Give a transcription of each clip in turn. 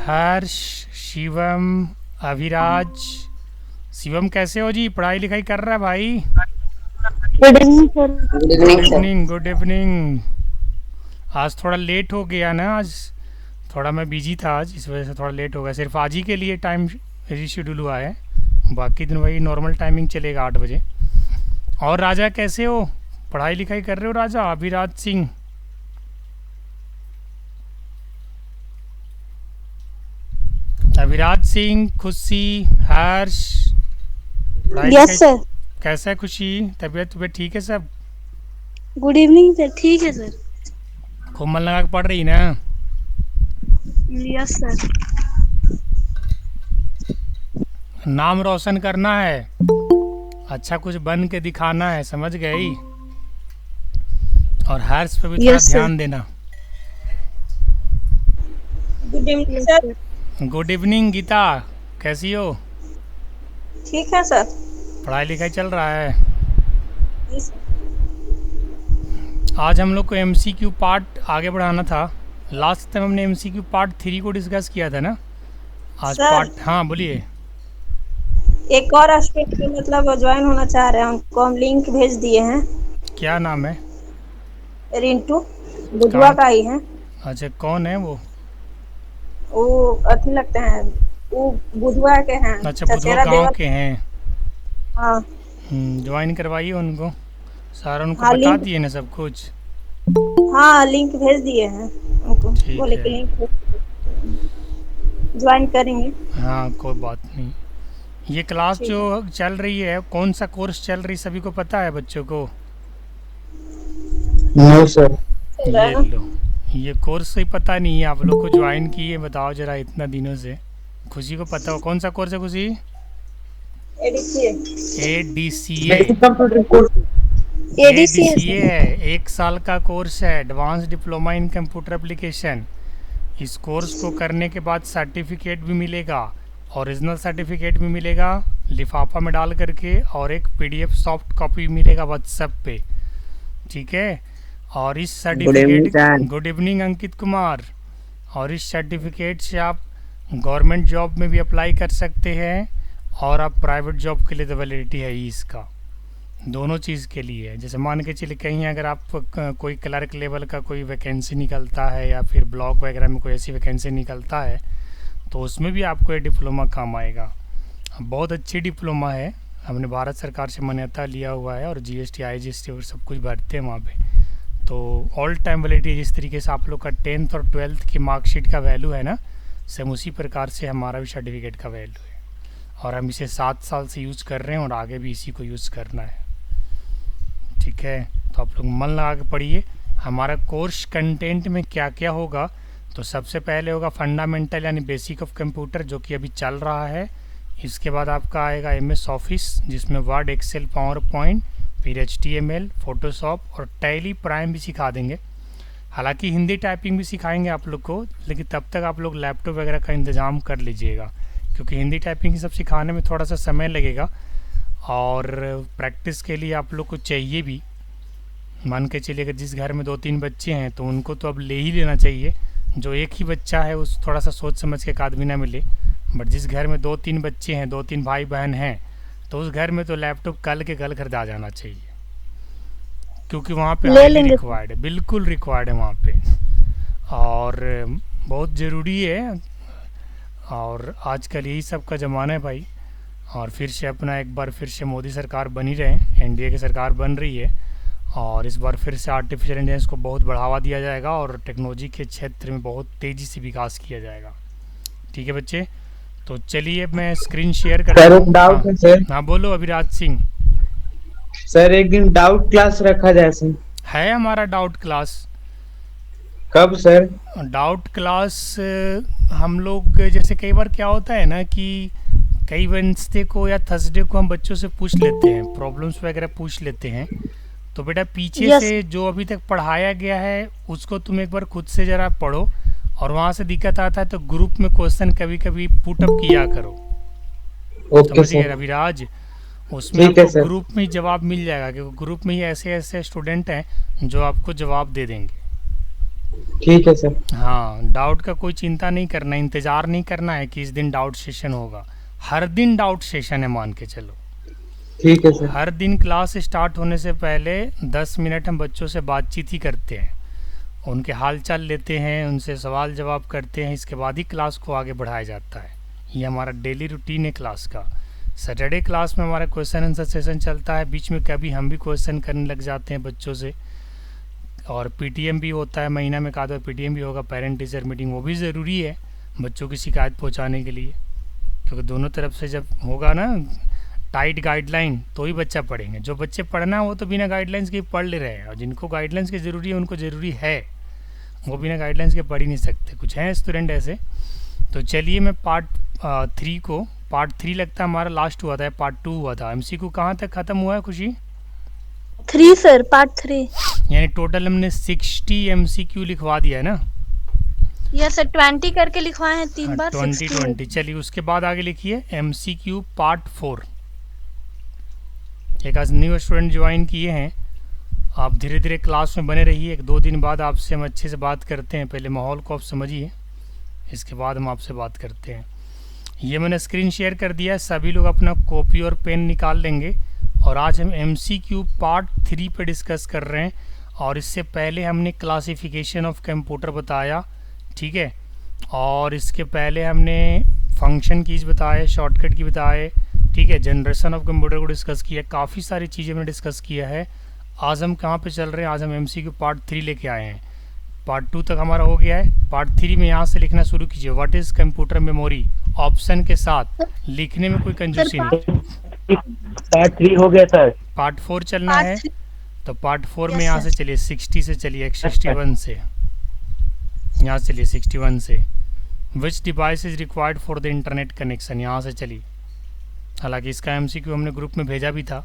हर्ष, शिवम, अभिराज। शिवम कैसे हो जी? पढ़ाई लिखाई कर रहा है भाई? Good evening sir. Good good evening sir. Evening, good evening. आज थोड़ा लेट हो गया ना। आज थोड़ा मैं बिजी था आज, इस वजह से थोड़ा लेट हो गया। सिर्फ आज ही के लिए टाइम रीशेड्यूल हुआ है, बाकी दिन वही नॉर्मल टाइमिंग चलेगा 8 बजे। और राजा कैसे हो? पढ़ाई लिखाई कर रहे हो राजा? अभिराज सिंह, अभिराज सिंह, खुशी, हर्ष, पढ़ाई लिखाई यस सर। कैसा है? खुशी, तबीयत तबीयत ठीक है सब? Good evening sir. ठीक है सर। खूब मन लगा के पढ़ रही ना? Yes sir. नाम रोशन करना है, अच्छा कुछ बन के दिखाना है, समझ गई? और हर्ष पे भी थोड़ा यस सर। ध्यान देना। Good evening yes sir. Sir. Good evening Geeta, कैसी हो? ठीक है सर। पढ़ाई लिखाई चल रहा है? जी सर। आज हम लोग को एमसीक्यू पार्ट आगे बढ़ाना था। लास्ट टाइम हमने एमसीक्यू पार्ट 3 को डिस्कस किया था ना। आज सर, पार्ट, हाँ बोलिए। एक और स्टूडेंट मतलब ज्वाइन होना चाह रहे हैं, उनको हम लिंक भेज दिए हैं। क्या नाम है? रिंटू, बुधवा कहाँ? का ही है। अच्छा, कौन है वो? वो अच्छे लगते हैं, वो बुधवा के हैं, अच्छा, बुधवा चचेरा गांव देवर। के हैं। हाँ। ज्वाइन करवाइए उनको, सारा उनको हाँ बता लिंक। दिए ना सब कुछ? हाँ लिंक भेज दिए हैं उनको, ठीक बोले है। कि लिंक ज्वाइन करेंगे। हाँ, कोई बात नहीं। ये क्लास ठीक जो है। चल रही है, कौन सा कोर्स चल रही, सभी को पता है बच्चों को? No sir. चल रहा है ये ना। लो, ये कोर्स ही पता नहीं है आप लोग को, ज्वाइन किए बताओ जरा इतना दिनों से। खुशी को पता हो कौन सा कोर्स है Khushi? ADCA. A D C A. Basic computer course. A D ADCA C sir. A है, 1 साल का कोर्स है, advance diploma in computer application. इस कोर्स को करने के बाद सर्टिफिकेट भी मिलेगा, ओरिजिनल सर्टिफिकेट भी मिलेगा लिफाफा में डाल करके, और एक पीडीएफ सॉफ्ट कॉपी मिलेगा व्हाट्सएप पे। ठीक है? और इस good evening certificate, sir. Good evening Ankit Kumar. और इस सर्टिफिकेट से आप गवर्नमेंट जॉब में भी अप्लाई कर सकते हैं, और आप प्राइवेट जॉब के लिए तो वैलिडिटी है ही इसका, दोनों चीज़ के लिए है। जैसे मान के चलिए कहीं अगर आप कोई क्लर्क लेवल का कोई वैकेंसी निकलता है, या फिर ब्लॉक वगैरह में कोई ऐसी वैकेंसी निकलता है, तो उसमें भी आपको ये डिप्लोमा काम आएगा। बहुत अच्छी डिप्लोमा है, हमने भारत सरकार से मान्यता लिया हुआ है, और जीएसटी आईजीएसटी और सब कुछ भरते हैं वहाँ पे। तो ऑल टाइम वैलिडिटी, जिस तरीके से आप लोग का 10th और 12th की मार्कशीट का वैल्यू है ना, सेम उसी प्रकार से हमारा भी सर्टिफिकेट का वैल्यू है। और हम इसे 7 साल से यूज़ कर रहे हैं, और आगे भी इसी को यूज़ करना है। ठीक है? तो आप लोग मन लगा के पढ़िए। हमारा कोर्स कंटेंट में क्या क्या होगा, तो सबसे पहले होगा फंडामेंटल यानी बेसिक ऑफ कंप्यूटर, जो कि अभी चल रहा है। इसके बाद आपका आएगा एमएस ऑफिस, जिसमें वर्ड, एक्सेल, पावर पॉइंट, फिर एचटीएमएल, फोटोशॉप और टैली प्राइम भी सिखा देंगे। हालांकि हिंदी टाइपिंग भी सिखाएंगे आप लोग को, लेकिन तब तक आप लोग लैपटॉप वगैरह का इंतज़ाम कर लीजिएगा, क्योंकि हिंदी टाइपिंग सब सिखाने में थोड़ा सा समय लगेगा, और प्रैक्टिस के लिए आप लोग को चाहिए भी। मान के चलिए अगर जिस घर में 2-3 बच्चे हैं, तो उनको तो अब ले ही लेना चाहिए। जो एक ही बच्चा है उस थोड़ा सा सोच समझ के एक आदमी ना मिले, बट जिस घर में 2-3 बच्चे हैं, 2-3 भाई बहन हैं, तो उस घर में तो लैपटॉप कल के कल खरीदा जाना चाहिए, क्योंकि वहाँ पे ले हाईली लेंगे। रिक्वायर्ड है, बिल्कुल रिक्वायर्ड है वहाँ पे, और बहुत ज़रूरी है। और आजकल यही सब का ज़माना है भाई। और फिर से अपना एक बार फिर से मोदी सरकार बनी रहे, एनडीए की सरकार बन रही है, और इस बार फिर से आर्टिफिशियल इंटेलिजेंस को बहुत बढ़ावा दिया जाएगा, और टेक्नोलॉजी के क्षेत्र में बहुत तेज़ी से विकास किया जाएगा। ठीक है बच्चे? तो चलिए मैं स्क्रीन शेयर करता सर हूँ। एक डाउट हाँ है सर। हाँ, बोलो अभिराज सिंह। सर एक दिन डाउट क्लास रखा जाए सर। है हमारा डाउट क्लास। कब सर? डाउट क्लास हम लोग, जैसे कई बार क्या होता है ना कि कई वेंसडे को या थर्सडे को हम बच्चों से पूछ लेते हैं, प्रॉब्लम्स वगैरह पूछ लेते हैं। तो बेटा पीछे यस। से जो अभी तक पढ़ाया गया है उसको तुम एक बार खुद से ज़रा पढ़ो, और वहाँ से दिक्कत आता है तो ग्रुप में क्वेश्चन कभी कभी पुटअप किया करो। ओके समझ गए सर। अभिराज? उसमें ठीक है आपको सर। ग्रुप में ही जवाब मिल जाएगा, क्योंकि ग्रुप में ही ऐसे ऐसे स्टूडेंट हैं जो आपको जवाब दे देंगे। ठीक है सर। हाँ, डाउट का कोई चिंता नहीं करना, इंतज़ार नहीं करना है कि इस दिन डाउट सेशन होगा। हर दिन डाउट सेशन है, मान के चलो। ठीक है सर। हर दिन क्लास स्टार्ट होने से पहले 10 मिनट हम बच्चों से बातचीत ही करते हैं, उनके हाल चाल लेते हैं, उनसे सवाल जवाब करते हैं, इसके बाद ही क्लास को आगे बढ़ाया जाता है। ये हमारा डेली रूटीन है क्लास का। सैटरडे क्लास में हमारा क्वेश्चन आंसर सेशन चलता है, बीच में कभी हम भी क्वेश्चन करने लग जाते हैं बच्चों से, और पीटीएम भी होता है, महीना में का दो पीटीएम भी होगा, पेरेंट टीचर मीटिंग, वो भी ज़रूरी है बच्चों की शिकायत पहुंचाने के लिए, क्योंकि दोनों तरफ से जब होगा ना टाइट गाइडलाइन तो ही बच्चा पढ़ेंगे। जो बच्चे पढ़ना है वो तो बिना गाइडलाइंस के पढ़ ले रहे हैं, और जिनको गाइडलाइंस की ज़रूरी है उनको ज़रूरी है, वो बिना गाइडलाइंस के पढ़ ही नहीं सकते। कुछ हैं स्टूडेंट ऐसे। तो चलिए मैं पार्ट थ्री लगता है हमारा लास्ट हुआ था, पार्ट 2 हुआ था। एमसीक्यू कहाँ तक ख़त्म हुआ है खुशी? 3 सर, पार्ट 3। यानी टोटल हमने 60 एमसीक्यू लिखवा दिया है ना? यस सर, 20 करके लिखवाए हैं 3 बार, 20 60। 20। चलिए उसके बाद आगे लिखिए एमसीक्यू पार्ट 4। एक आज न्यू स्टूडेंट ज्वाइन किए हैं, आप धीरे धीरे क्लास में बने रहिए। 1-2 दिन बाद आपसे हम अच्छे से बात करते हैं, पहले माहौल को आप समझिए, इसके बाद हम आपसे बात करते हैं। ये मैंने स्क्रीन शेयर कर दिया है, सभी लोग अपना कॉपी और पेन निकाल लेंगे। और आज हम एमसीक्यू पार्ट 3 पे डिस्कस कर रहे हैं, और इससे पहले हमने क्लासिफिकेशन ऑफ कंप्यूटर बताया, ठीक है, और इसके पहले हमने फंक्शन कीज बताए, शॉर्टकट की बताए, ठीक है, जनरेशन ऑफ कंप्यूटर को डिस्कस किया, काफ़ी सारी चीज़ें हमने डिस्कस किया है। आज हम कहाँ पे चल रहे हैं? आज हम एमसीक्यू पार्ट 3 लेके आए हैं। पार्ट 2 तक हमारा हो गया है, पार्ट 3 में यहाँ से लिखना शुरू कीजिए। What is computer memory, option के साथ लिखने में कोई कंजूसी नहीं। पार्ट 3 हो गया सर। पार्ट 4 चलना पार्ट है, 3। तो पार्ट 4 में Yes, यहाँ sir. से चलिए 60 से चलिए, 61 से यहाँ से चलिए 61 से। विच device is required for the internet connection, यहाँ से चलिए। हालांकि इसका एमसीक्यू हमने ग्रुप में भेजा भी था,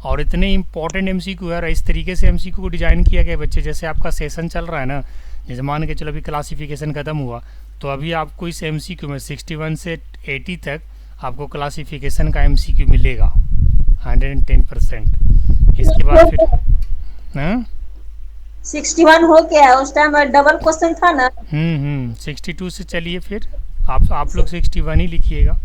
और इतने इंपॉर्टेंट एमसीक्यू है, और इस तरीके से एमसीक्यू को डिज़ाइन किया गया बच्चे, जैसे आपका सेशन चल रहा है ना, जैसे मान के चलो अभी क्लासिफिकेशन ख़त्म हुआ, तो अभी आपको इस एमसीक्यू में 61 से 80 तक आपको क्लासिफिकेशन का एमसीक्यू मिलेगा 110%। इसके बाद फिर 61 हो गया, उस टाइम डबल क्वेश्चन था ना। 62 से चलिए फिर, आप लोग 61 ही लिखिएगा।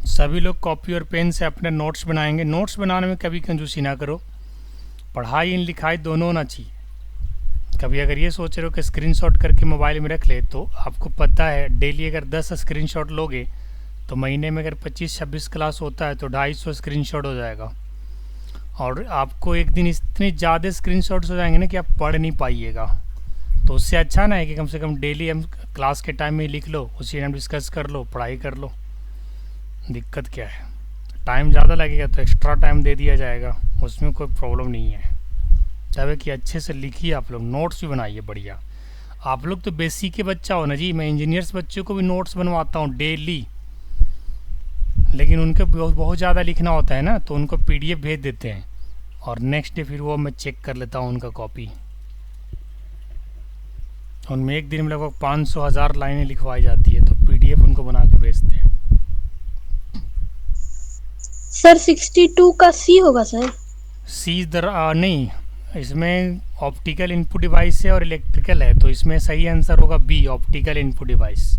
सभी लोग कॉपी और पेन से अपने नोट्स बनाएंगे। नोट्स बनाने में कभी कंजूसी ना करो, पढ़ाई इन लिखाई दोनों होना चाहिए। कभी अगर ये सोच रहे हो कि स्क्रीनशॉट करके मोबाइल में रख ले, तो आपको पता है डेली अगर 10 स्क्रीनशॉट लोगे तो महीने में अगर 25-26 क्लास होता है तो 250 स्क्रीनशॉट हो जाएगा, और आपको एक दिन इतने ज़्यादा स्क्रीनशॉट्स हो जाएंगे ना कि आप पढ़ नहीं पाइएगा। तो उससे अच्छा ना है कि कम से कम डेली हम क्लास के टाइम में लिख लो, उसी टाइम डिस्कस कर लो, पढ़ाई कर लो। दिक्कत क्या है? टाइम ज़्यादा लगेगा तो एक्स्ट्रा टाइम दे दिया जाएगा, उसमें कोई प्रॉब्लम नहीं है। चाहे कि अच्छे से लिखिए, आप लोग नोट्स भी बनाइए बढ़िया। आप लोग तो बेसिक के बच्चा हो ना जी, मैं इंजीनियर्स बच्चों को भी नोट्स बनवाता हूँ डेली, लेकिन उनके बहुत ज़्यादा लिखना होता है ना, तो उनको पीडीएफ भेज देते हैं, और नेक्स्ट डे फिर वो मैं चेक कर लेता हूँ उनका कॉपी। उनमें एक दिन में लगभग 500-1000 लाइनें लिखवाई जाती है, तो पीडीएफ उनको बना के भेजते हैं। सर 62 का सी होगा सर? सी नहीं, इसमें ऑप्टिकल इनपुट डिवाइस है और इलेक्ट्रिकल है, तो इसमें सही आंसर होगा बी, ऑप्टिकल इनपुट डिवाइस।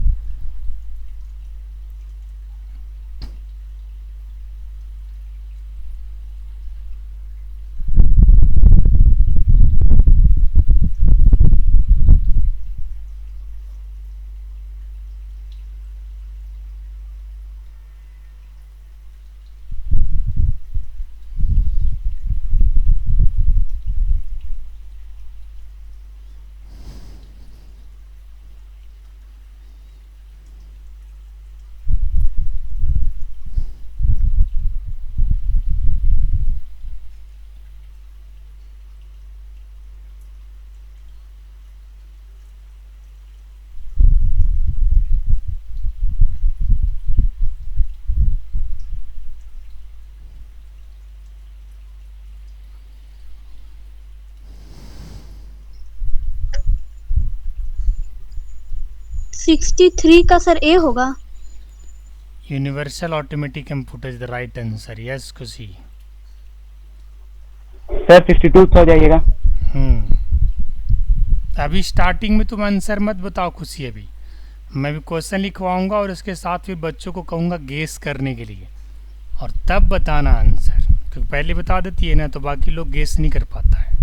63 का सर ए होगा। Universal automatic computer is the right answer. Yes खुशी। सर 62 हो जाइएगा। अभी स्टार्टिंग में तुम आंसर मत बताओ खुशी, अभी मैं भी क्वेश्चन लिखवाऊंगा और उसके साथ फिर बच्चों को कहूँगा गेस करने के लिए, और तब बताना आंसर, क्योंकि पहले बता देती है ना तो बाकी लोग गेस नहीं कर पाता है।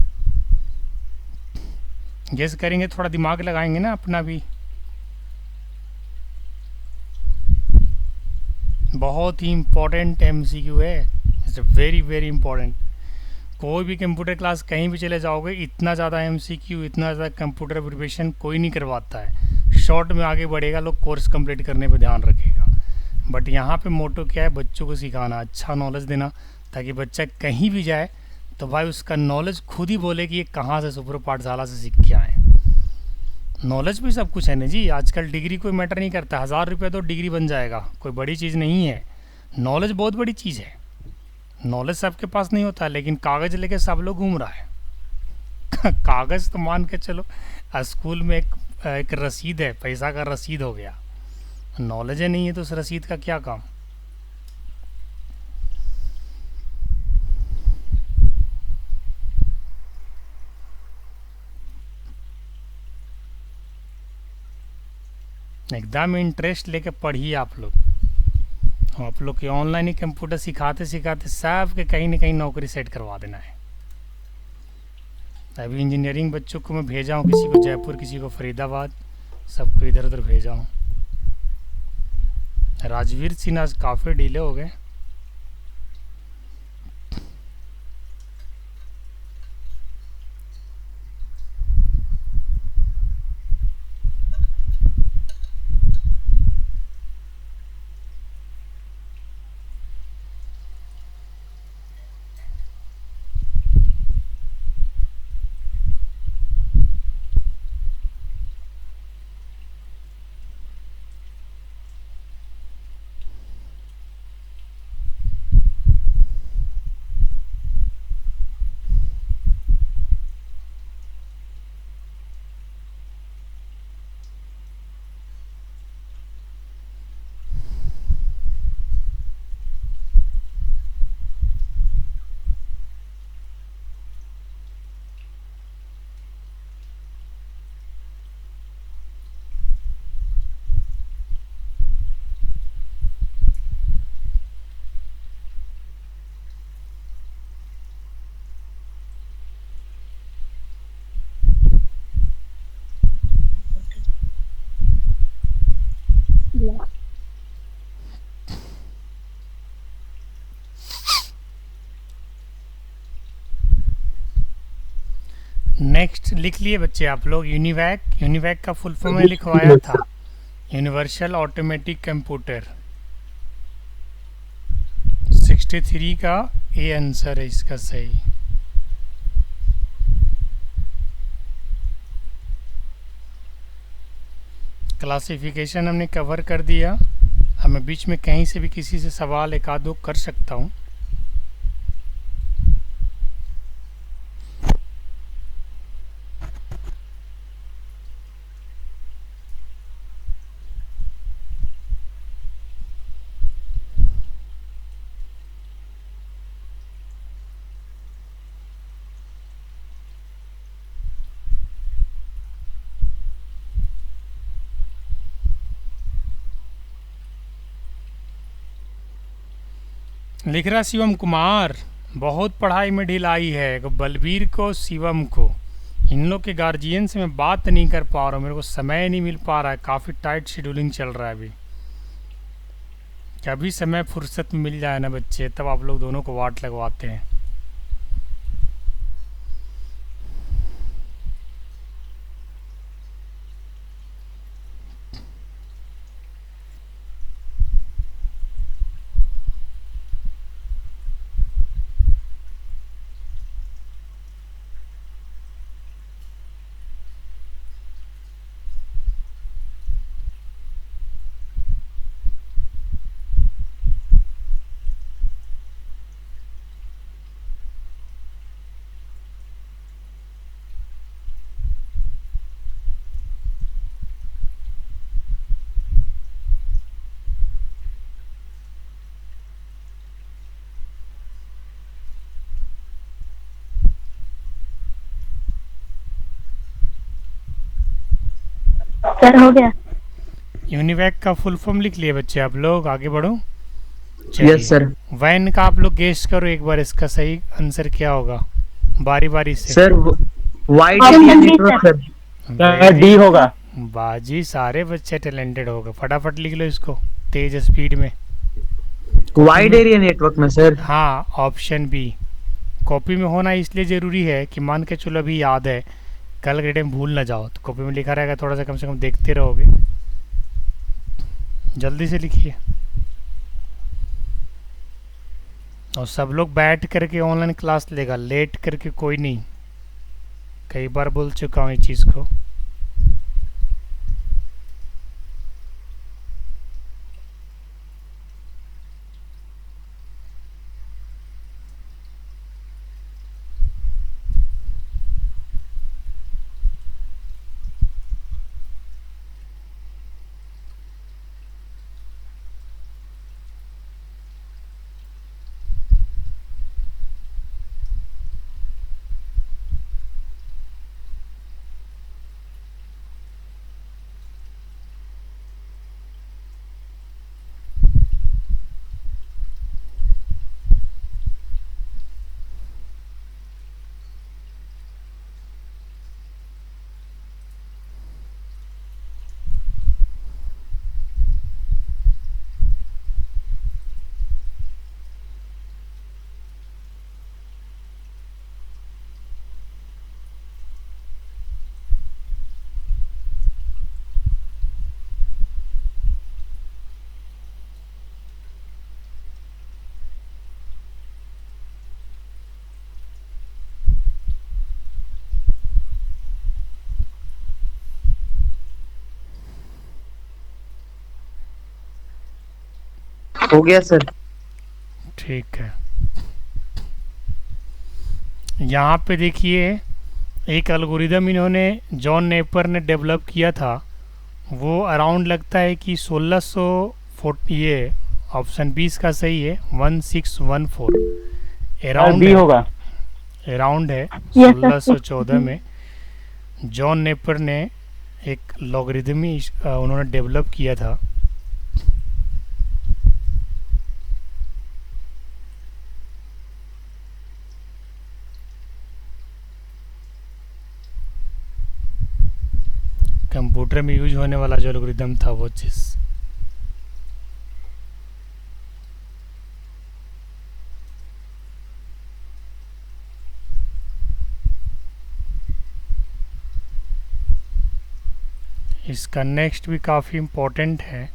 गेस करेंगे थोड़ा दिमाग लगाएंगे ना अपना भी। बहुत ही इम्पोर्टेंट एमसीक्यू है, इट्स वेरी वेरी इम्पोर्टेंट। कोई भी कंप्यूटर क्लास कहीं भी चले जाओगे, इतना ज़्यादा एमसीक्यू, इतना ज़्यादा कंप्यूटर प्रिपरेशन कोई नहीं करवाता है। शॉर्ट में आगे बढ़ेगा लोग, कोर्स कंप्लीट करने पे ध्यान रखेगा। बट यहाँ पे मोटो क्या है, बच्चों को सिखाना, अच्छा नॉलेज देना, ताकि बच्चा कहीं भी जाए तो भाई उसका नॉलेज खुद ही बोले कि ये कहाँ से सुपर पाठशाला से सीख के आए। नॉलेज भी सब कुछ है ना जी, आजकल डिग्री कोई मैटर नहीं करता। 1000 रुपये तो डिग्री बन जाएगा, कोई बड़ी चीज़ नहीं है। नॉलेज बहुत बड़ी चीज़ है। नॉलेज सबके पास नहीं होता, लेकिन कागज़ लेके सब लोग घूम रहा है। कागज़ तो मान के चलो स्कूल में एक रसीद है, पैसा का रसीद हो गया। नॉलेज है नहीं है तो उस रसीद का क्या काम। एकदम इंटरेस्ट लेके पढ़िए आप लोग। आप लोग के ऑनलाइन ही कंप्यूटर सिखाते सिखाते सब के कहीं ना कहीं नौकरी सेट करवा देना है। अभी इंजीनियरिंग बच्चों को मैं भेजा हूँ, किसी को जयपुर, किसी को फरीदाबाद, सबको इधर उधर भेजा हूँ। राजवीर सिन्हा आज काफ़ी डीले हो गए। नेक्स्ट लिख लिए बच्चे आप लोग, यूनिवैक। यूनिवैक का फुल फॉर्म में लिखवाया था, यूनिवर्सल ऑटोमेटिक कंप्यूटर। 63 का ए आंसर है इसका सही। क्लासिफिकेशन हमने कवर कर दिया। अब मैं बीच में कहीं से भी किसी से सवाल एक आध दो कर सकता हूँ। लिख रहा शिवम कुमार, बहुत पढ़ाई में ढिलाई है, बलबीर को शिवम को, इन लोग के गार्जियन से मैं बात नहीं कर पा रहा हूँ, मेरे को समय नहीं मिल पा रहा है, काफ़ी टाइट शेड्यूलिंग चल रहा है अभी। कभी समय फुर्सत में मिल जाए ना बच्चे, तब आप लोग दोनों को वाट लगवाते हैं। सर हो गया। यूनिवैक का फुल फॉर्म लिख लिए बच्चे आप लोग, आगे बढ़ो। Yes sir. वैन का आप लोग गेस करो एक बार, इसका सही आंसर क्या होगा, बारी बारी से। Sir wide Option area B, network sir. Very D होगा। बाजी, सारे बच्चे टैलेंटेड होगा, फटाफट लिख लो इसको तेज स्पीड में। वाइड एरिया नेटवर्क में सर। हाँ, ऑप्शन बी। कॉपी में होना इसलिए ज़रूरी है कि मान के चलो अभी याद है, कल के टाइम भूल ना जाओ, तो कॉपी में लिखा रहेगा, थोड़ा सा कम से कम देखते रहोगे। जल्दी से लिखिए। और सब लोग बैठ करके ऑनलाइन क्लास लेगा, लेट करके कोई नहीं। कई बार बोल चुका हूँ इस चीज़ को। हो गया सर। ठीक है, यहाँ पे देखिए एक एल्गोरिदम इन्होंने जॉन नेपर ने डेवलप किया था। वो अराउंड लगता है कि 1640, ये ऑप्शन 20 का सही है, 1614 अराउंड डी होगा। अराउंड है। Yes, sir. 1614 में जॉन नेपर ने एक लॉगरिदमी उन्होंने डेवलप किया था। कंप्यूटर में यूज होने वाला जो एल्गोरिदम था वो चीज़। इसका नेक्स्ट भी काफ़ी इम्पोर्टेंट है।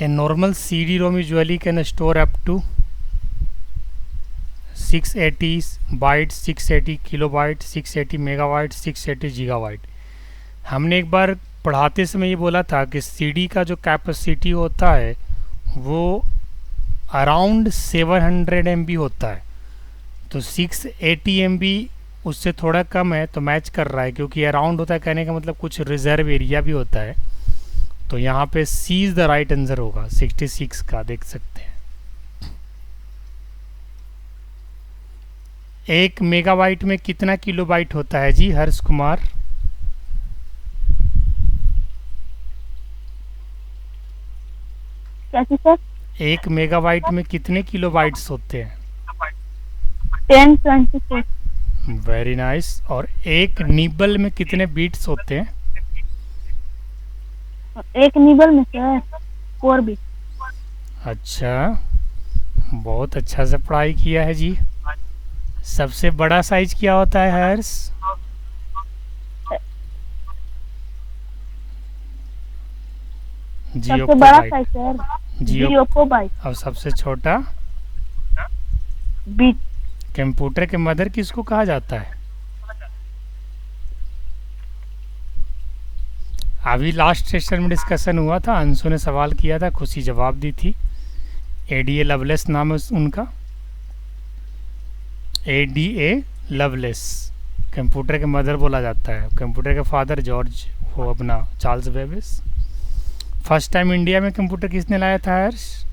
A normal CD ROM usually can store up to 680 byte, 680 kilobyte, 680 megabyte, 680 gigabyte. हमने एक बार पढ़ाते समय ये बोला था कि CD का जो कैपेसिटी होता है वो अराउंड 700 MB होता है, तो 680 MB उससे थोड़ा कम है, तो मैच कर रहा है, क्योंकि अराउंड होता है कहने का मतलब कुछ रिजर्व एरिया भी होता है। तो यहाँ पे सी इज़ द राइट आंसर होगा 66 का, देख सकते हैं। 1 मेगाबाइट में कितना किलोबाइट होता है जी हर्ष कुमार? कैसे सर? 1 मेगाबाइट में कितने किलोबाइट्स होते हैं? 1024। Very nice. और 1 निबल में कितने बीट्स होते हैं? एक निबल में सर 4 बिट। अच्छा, बहुत अच्छा से पढ़ाई किया है जी। सबसे बड़ा साइज क्या होता है हर्ष? सबसे बड़ा साइज सर जियो बाइट। और सबसे छोटा बिट। कंप्यूटर के मदर किसको कहा जाता है? अभी लास्ट सेशन में डिस्कशन हुआ था, अंशु ने सवाल किया था, खुशी जवाब दी थी। ADA लवलेस नाम है उनका, ADA लवलेस। कंप्यूटर के मदर बोला जाता है। कंप्यूटर के फादर जॉर्ज वो अपना Charles Babbage. First time India में कंप्यूटर किसने लाया था हर्ष?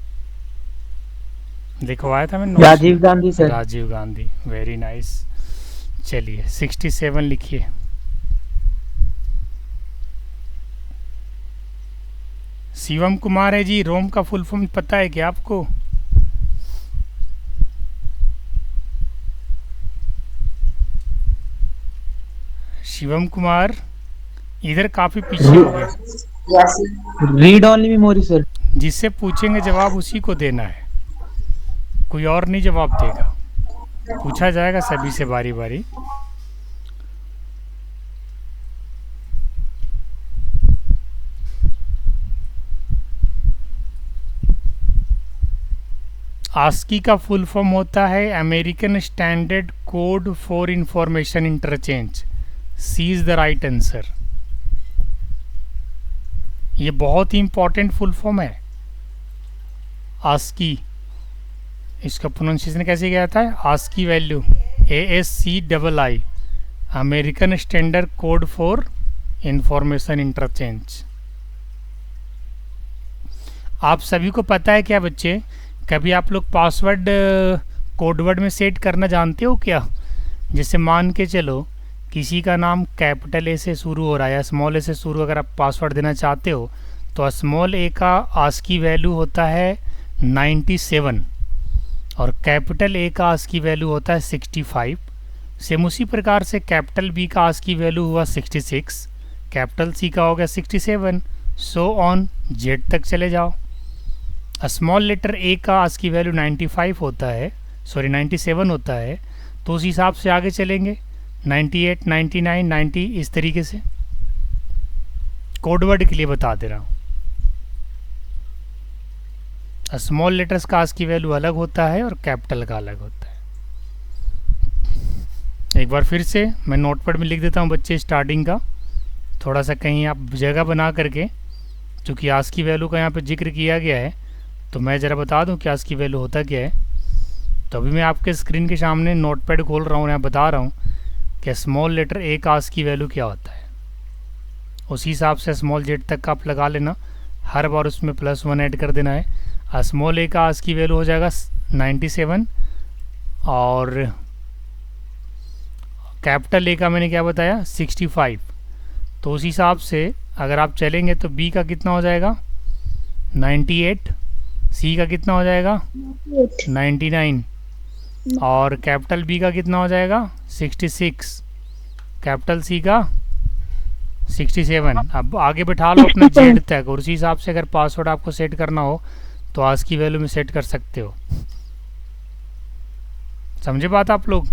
लिखवाया था मैंने। Rajiv Gandhi sir. Rajiv Gandhi, very nice. चलिए 67 लिखिए। शिवम कुमार है जी। रोम का फुल फॉर्म पता है क्या आपको? शिवम कुमार इधर काफी पीछे हो गए। Read only memory sir. जिससे पूछेंगे जवाब उसी को देना है, कोई और नहीं जवाब देगा। पूछा जाएगा सभी से बारी बारी। आस्की का फुल फॉर्म होता है American standard code for information interchange. C is the right answer. ये बहुत ही इंपॉर्टेंट फुल फॉर्म है आस्की। इसका प्रोनाउंसिएशन कैसे किया जाता है? ASCII value, ASCII, American standard code for information interchange. आप सभी को पता है क्या बच्चे, कभी आप लोग पासवर्ड कोडवर्ड में सेट करना जानते हो क्या? जैसे मान के चलो किसी का नाम कैपिटल ए से शुरू हो रहा है या स्मॉल ए से शुरू, अगर आप पासवर्ड देना चाहते हो तो स्मॉल ए का आस्की वैल्यू होता है 97 और कैपिटल ए का आस्की वैल्यू होता है 65। सेम उसी प्रकार से कैपिटल बी का आस्की वैल्यू हुआ 66, कैपिटल सी का हो गया 67, सो ऑन जेड तक चले जाओ। स्मॉल लेटर ए का आस्की वैल्यू 97 होता है, सॉरी 97 होता है, तो उस हिसाब से आगे चलेंगे 98, 99, 90 इस तरीके से। कोडवर्ड के लिए बता दे रहा हूँ। स्मॉल लेटर्स का आस्की वैल्यू अलग होता है और कैपिटल का अलग होता है। एक बार फिर से मैं नोटपैड में लिख देता हूँ बच्चे स्टार्टिंग का, थोड़ा सा कहीं आप जगह बना करके, चूँकि आस्की वैल्यू का यहाँ पे जिक्र किया गया है तो मैं ज़रा बता दूँ कि आस्की वैल्यू होता क्या है। तो अभी मैं आपके स्क्रीन के सामने नोटपैड खोल रहा हूँ, यहाँ बता रहा हूँ कि स्मॉल लेटर ए का आस्की वैल्यू क्या होता है। उसी हिसाब से स्मॉल जेड तक का आप लगा लेना, हर बार उसमें +1 ऐड कर देना है। स्मॉल ए का आस्की वैल्यू हो जाएगा 97 और कैपिटल ए का मैंने क्या बताया 65। तो उस हिसाब से अगर आप चलेंगे तो बी का कितना हो जाएगा 98, सी का कितना हो जाएगा 99 और कैपिटल बी का कितना हो जाएगा 66, कैपिटल सी का 67। अब आगे बैठा लो अपने जेड तक और उसी हिसाब से अगर पासवर्ड आपको सेट करना हो तो आस्की वैल्यू में सेट कर सकते हो। समझे बात आप लोग?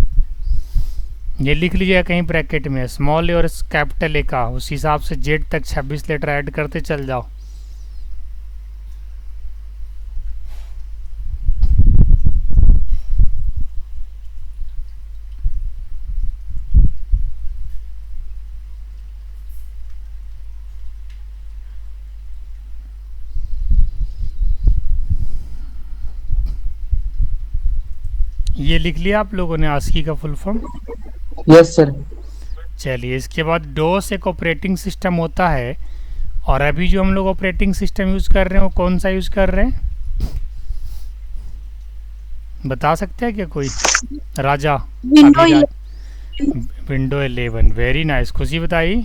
ये लिख लीजिएगा कहीं ब्रैकेट में, स्मॉल ए और कैपिटल ए का उस हिसाब से जेड तक 26 लेटर ऐड करते चल जाओ। ये लिख लिया आप लोगों ने आस्की का फुल फॉर्म? Yes sir. चलिए, इसके बाद डोस एक ऑपरेटिंग सिस्टम होता है और अभी जो हम लोग ऑपरेटिंग सिस्टम यूज़ कर रहे हैं वो कौन सा यूज़ कर रहे हैं बता सकते हैं क्या कोई? राजा? विंडो 11। वेरी नाइस, खुशी बताई।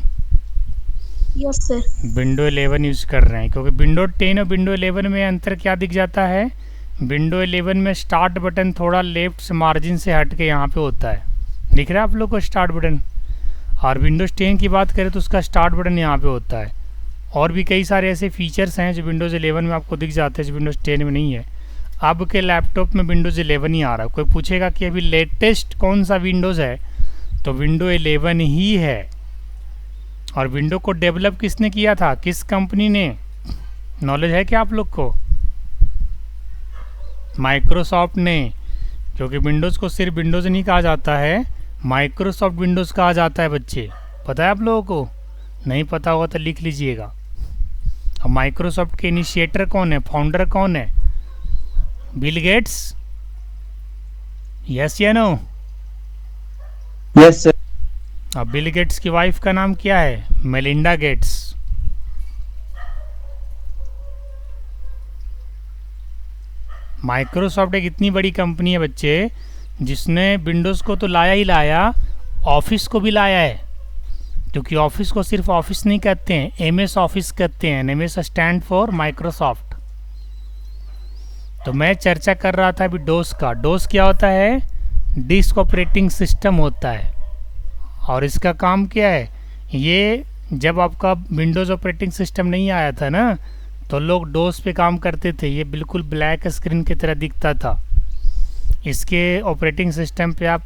Yes sir. विंडो 11 यूज़ कर रहे हैं क्योंकि विंडो 10 और विंडो 11 में अंतर क्या दिख जाता है? विंडो 11 में स्टार्ट बटन थोड़ा लेफ्ट मार्जिन से हट के यहाँ पे होता है, दिख रहा है आप लोग को स्टार्ट बटन। और विंडोज़ 10 की बात करें तो उसका स्टार्ट बटन यहाँ पे होता है। और भी कई सारे ऐसे फीचर्स हैं जो विंडोज़ 11 में आपको दिख जाते हैं जो विंडोज़ 10 में नहीं है। अब के लैपटॉप में विंडोज़ 11 ही आ रहा है। कोई पूछेगा कि अभी लेटेस्ट कौन सा विंडोज़ है तो विंडो 11 ही है। और विंडो को डेवलप किसने किया था, किस कंपनी ने? नॉलेज है क्या आप लोग को? माइक्रोसॉफ्ट ने। क्योंकि विंडोज़ को सिर्फ विंडोज़ नहीं कहा जाता है, माइक्रोसॉफ्ट विंडोज़ कहा जाता है बच्चे। पता है आप लोगों को? नहीं पता होगा तो लिख लीजिएगा। और माइक्रोसॉफ्ट के इनिशिएटर कौन है, फाउंडर कौन है? Bill Gates? यस या नो? Yes sir. अब बिल गेट्स की वाइफ का नाम क्या है? Melinda Gates. माइक्रोसॉफ्ट एक इतनी बड़ी कंपनी है बच्चे जिसने विंडोज़ को तो लाया ही लाया, ऑफिस को भी लाया है। क्योंकि ऑफिस को सिर्फ ऑफिस नहीं कहते हैं, एमएस ऑफिस कहते हैं। MS stand for Microsoft. तो मैं चर्चा कर रहा था अभी डोस का। डोस क्या होता है? डिस्क ऑपरेटिंग सिस्टम होता है। और इसका काम क्या है? ये जब आपका विंडोज़ ऑपरेटिंग सिस्टम नहीं आया था ना, तो लोग डोस पे काम करते थे। ये बिल्कुल ब्लैक स्क्रीन की तरह दिखता था। इसके ऑपरेटिंग सिस्टम पे आप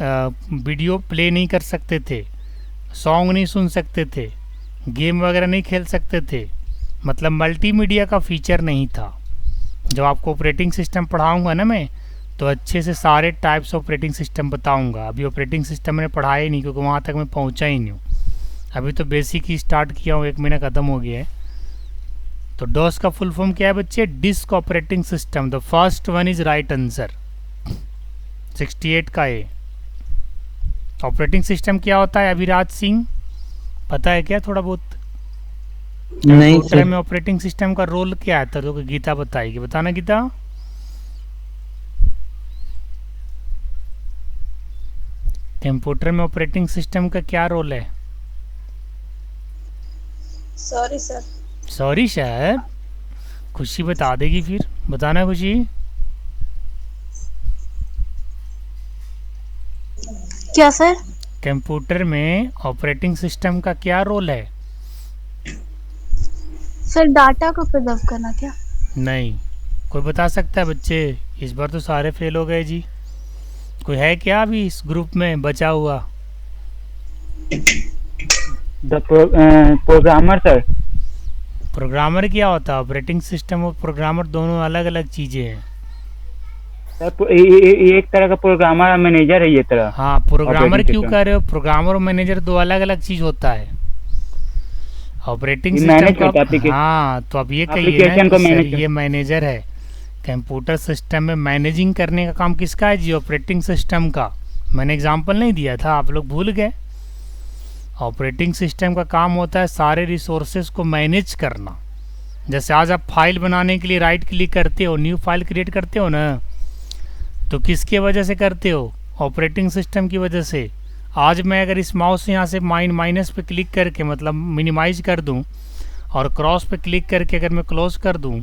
वीडियो प्ले नहीं कर सकते थे, सॉन्ग नहीं सुन सकते थे, गेम वगैरह नहीं खेल सकते थे। मतलब मल्टीमीडिया का फीचर नहीं था। जब आपको ऑपरेटिंग सिस्टम पढ़ाऊंगा ना मैं, तो अच्छे से सारे टाइप्स ऑपरेटिंग सिस्टम बताऊंगा। अभी ऑपरेटिंग सिस्टम मैंने पढ़ाया ही नहीं, क्योंकि वहाँ तक मैं पहुँचा ही नहीं हूँ। अभी तो बेसिक ही स्टार्ट किया हूँ, 1 महीना ख़त्म हो गया है। तो डॉस का फुल फॉर्म क्या है बच्चे? Disk operating system. The first one is right answer, 68 का ए। ऑपरेटिंग सिस्टम क्या होता है अभिराज सिंह, पता है क्या थोड़ा बहुत? नहीं कंप्यूटर सर। में ऑपरेटिंग सिस्टम का रोल क्या है? तो गीता बताएगी, बताना गीता। कंप्यूटर में ऑपरेटिंग सिस्टम का क्या रोल है? Sorry sir. सॉरी सर, खुशी बता देगी फिर। बताना खुशी। क्या सर? कंप्यूटर में ऑपरेटिंग सिस्टम का क्या रोल है? सर डाटा को प्रिजर्व करना क्या? नहीं, कोई बता सकता है बच्चे? इस बार तो सारे फेल हो गए जी। कोई है क्या अभी इस ग्रुप में बचा हुआ? The programmer sir. प्रोग्रामर क्या होता है? ऑपरेटिंग सिस्टम और प्रोग्रामर दोनों अलग अलग चीज़ें हैं। सर ये एक तरह का प्रोग्रामर और मैनेजर है ये तरह। हाँ, प्रोग्रामर Operating क्यों system। कह रहे हो? प्रोग्रामर और मैनेजर दो अलग अलग चीज़ होता है। ऑपरेटिंग ये सिस्टम manage करता है का, application- हाँ, तो अब ये कहिए ना application कि को सर manage कर- ये मैनेजर है। कंप्यूटर सिस्टम में मैनेजिंग करने का काम किसका है जी? ऑपरेटिंग सिस्टम का। मैंने एग्जांपल नहीं दिया था, आप लोग भूल गए। ऑपरेटिंग सिस्टम का काम होता है सारे रिसोर्सेज को मैनेज करना। जैसे आज आप फाइल बनाने के लिए राइट क्लिक करते हो, न्यू फाइल क्रिएट करते हो ना, तो किसके वजह से करते हो? ऑपरेटिंग सिस्टम की वजह से। आज मैं अगर इस माउस से यहाँ से माइनस पे क्लिक करके, मतलब मिनिमाइज कर दूँ, और क्रॉस पे क्लिक करके अगर मैं क्लोज कर दूँ,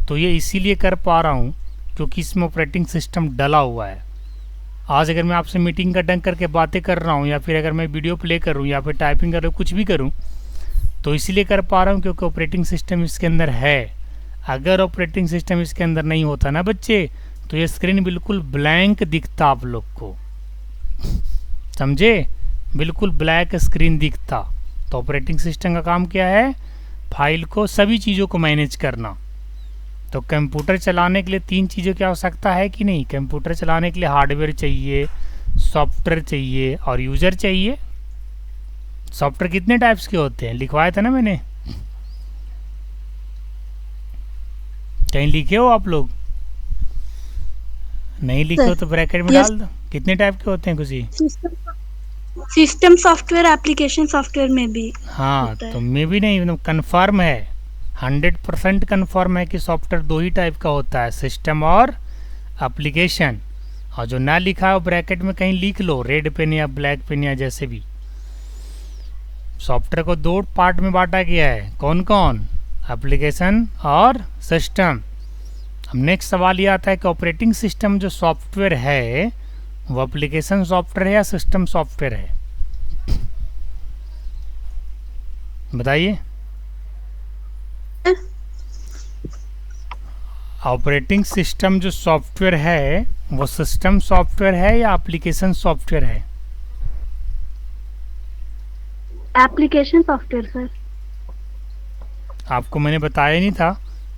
तो ये इसीलिए कर पा रहा हूँ क्योंकि इसमें ऑपरेटिंग सिस्टम डला हुआ है। आज अगर मैं आपसे मीटिंग का ढंग करके बातें कर रहा हूँ, या फिर अगर मैं वीडियो प्ले करूँ, या फिर टाइपिंग कर रहा हूँ, कुछ भी करूँ, तो इसीलिए कर पा रहा हूँ क्योंकि ऑपरेटिंग सिस्टम इसके अंदर है। अगर ऑपरेटिंग सिस्टम इसके अंदर नहीं होता ना बच्चे, तो ये स्क्रीन बिल्कुल ब्लैंक दिखता आप लोग को, समझे? बिल्कुल ब्लैक स्क्रीन दिखता। तो ऑपरेटिंग सिस्टम का काम क्या है? फाइल को, सभी चीज़ों को मैनेज करना। तो कंप्यूटर चलाने के लिए 3 चीज़ों की आवश्यकता है कि नहीं? कंप्यूटर चलाने के लिए हार्डवेयर चाहिए, सॉफ्टवेयर चाहिए और यूज़र चाहिए। सॉफ्टवेयर कितने टाइप्स के होते हैं? लिखवाया था ना मैंने, कहीं लिखे हो आप लोग? नहीं लिखे हो तो ब्रैकेट में डाल दो। कितने टाइप के होते हैं खुशी? सिस्टम सॉफ्टवेयर, एप्लीकेशन सॉफ्टवेयर में भी हाँ, होता है। तो मैं भी नहीं, मतलब कन्फर्म है, 100% कन्फर्म है कि सॉफ्टवेयर 2 ही टाइप का होता है, सिस्टम और एप्लीकेशन। और जो ना लिखा है वो ब्रैकेट में कहीं लिख लो, रेड पेन या ब्लैक पेन या जैसे भी। सॉफ्टवेयर को 2 पार्ट में बांटा गया है। कौन कौन? एप्लीकेशन और सिस्टम। अब नेक्स्ट सवाल ये आता है कि ऑपरेटिंग सिस्टम जो सॉफ्टवेयर है वो एप्लीकेशन सॉफ्टवेयर है या सिस्टम सॉफ्टवेयर है? बताइए। ऑपरेटिंग सिस्टम जो सॉफ्टवेयर है वो सिस्टम सॉफ्टवेयर है या एप्लीकेशन सॉफ्टवेयर है? Application software sir. आपको मैंने बताया नहीं था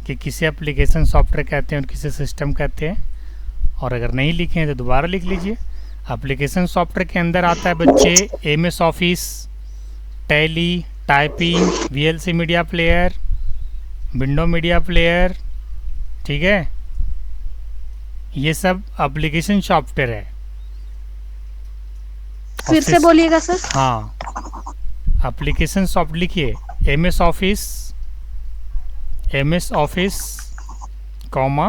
कि किसे एप्लीकेशन सॉफ्टवेयर कहते हैं और किसे सिस्टम कहते हैं? और अगर नहीं लिखे हैं तो दोबारा लिख लीजिए। एप्लीकेशन सॉफ्टवेयर के अंदर आता है बच्चे MS office, tally, typing, VLC media player, window media player, ठीक है? ये सब एप्लीकेशन सॉफ्टवेयर है। फिर से बोलिएगा सर। हाँ, एप्लीकेशन सॉफ्ट लिखिए, MS office comma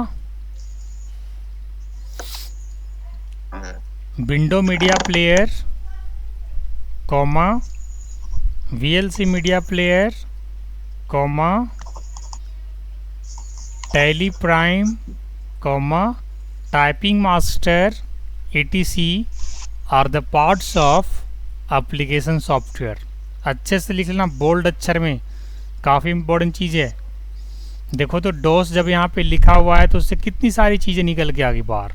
window media player comma VLC media player comma Tally Prime comma typing master etc are the parts of application software. अच्छे से लिख लेना बोल्ड अक्षर में, काफ़ी इम्पोर्टेंट चीज़ है। देखो तो डॉस जब यहाँ पे लिखा हुआ है तो उससे कितनी सारी चीज़ें निकल के आ गई बाहर।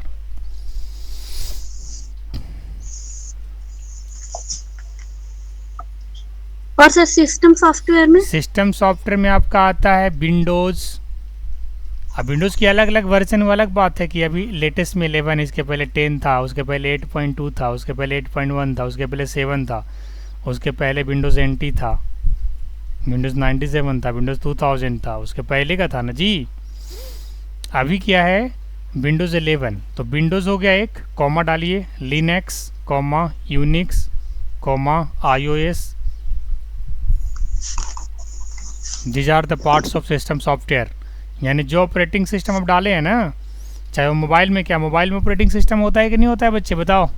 और सर सिस्टम सॉफ्टवेयर में? सिस्टम सॉफ्टवेयर में आपका आता है विंडोज़। अब विंडोज़ की अलग अलग वर्जन वो अलग बात है कि अभी लेटेस्ट में 11, इसके पहले 10 था, उसके पहले 8.2 था, उसके पहले 8.1 था, उसके पहले 7 था, उसके पहले विंडोज़ NT था, विंडोज़ 97 था, विंडोज़ 2000 था, उसके पहले का था ना जी। अभी क्या है विंडोज़ 11। तो विंडोज़ हो गया एक, कॉमा डालिए Linux comma Unix comma iOS, these are the parts of system software. यानी जो ऑपरेटिंग सिस्टम आप डाले हैं ना, चाहे वो मोबाइल में, क्या मोबाइल में ऑपरेटिंग सिस्टम होता है कि नहीं होता है बच्चे बताओ?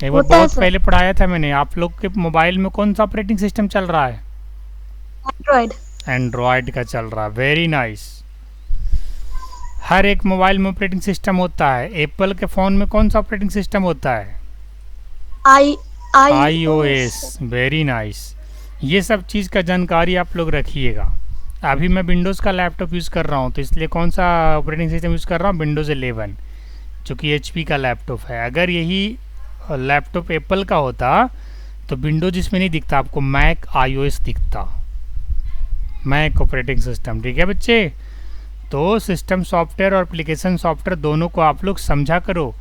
ये वो बहुत पहले पढ़ाया था मैंने। आप लोग के मोबाइल में कौन सा ऑपरेटिंग सिस्टम चल रहा है? एंड्रॉइड। एंड्रॉयड का चल रहा है, वेरी नाइस। हर एक मोबाइल में ऑपरेटिंग सिस्टम होता है। एप्पल के फ़ोन में कौन सा ऑपरेटिंग सिस्टम होता है? iOS, very nice. ये सब चीज़ का जानकारी आप लोग रखिएगा। अभी मैं विंडोज़ का लैपटॉप यूज़ कर रहा हूँ, तो इसलिए कौन सा ऑपरेटिंग सिस्टम यूज़ कर रहा हूँ? विंडोज़ 11, जो कि HP का लैपटॉप है। अगर यही लैपटॉप एप्पल का होता तो विंडोज़ इसमें नहीं दिखता आपको, मैक iOS दिखता, मैक ऑपरेटिंग सिस्टम। ठीक है बच्चे? तो सिस्टम सॉफ्टवेयर और एप्लीकेशन सॉफ्टवेयर दोनों को आप लोग समझा करो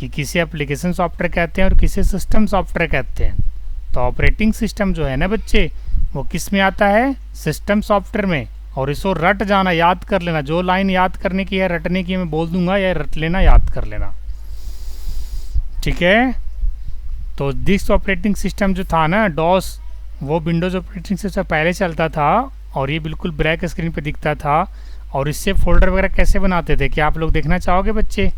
कि किसे एप्लीकेशन सॉफ्टवेयर कहते हैं और किसे सिस्टम सॉफ्टवेयर कहते हैं। तो ऑपरेटिंग सिस्टम जो है ना बच्चे, वो किस में आता है? सिस्टम सॉफ्टवेयर में। और इसको रट जाना, याद कर लेना। जो लाइन याद करने की है, रटने की मैं बोल दूंगा, या रट लेना, याद कर लेना। ठीक है? तो दिस ऑपरेटिंग सिस्टम जो था ना डॉस, वो विंडोज़ ऑपरेटिंग सिस्टम पहले चलता था और ये बिल्कुल ब्लैक स्क्रीन पे दिखता था। और इससे फोल्डर वगैरह कैसे बनाते थे, क्या आप लोग देखना चाहोगे बच्चे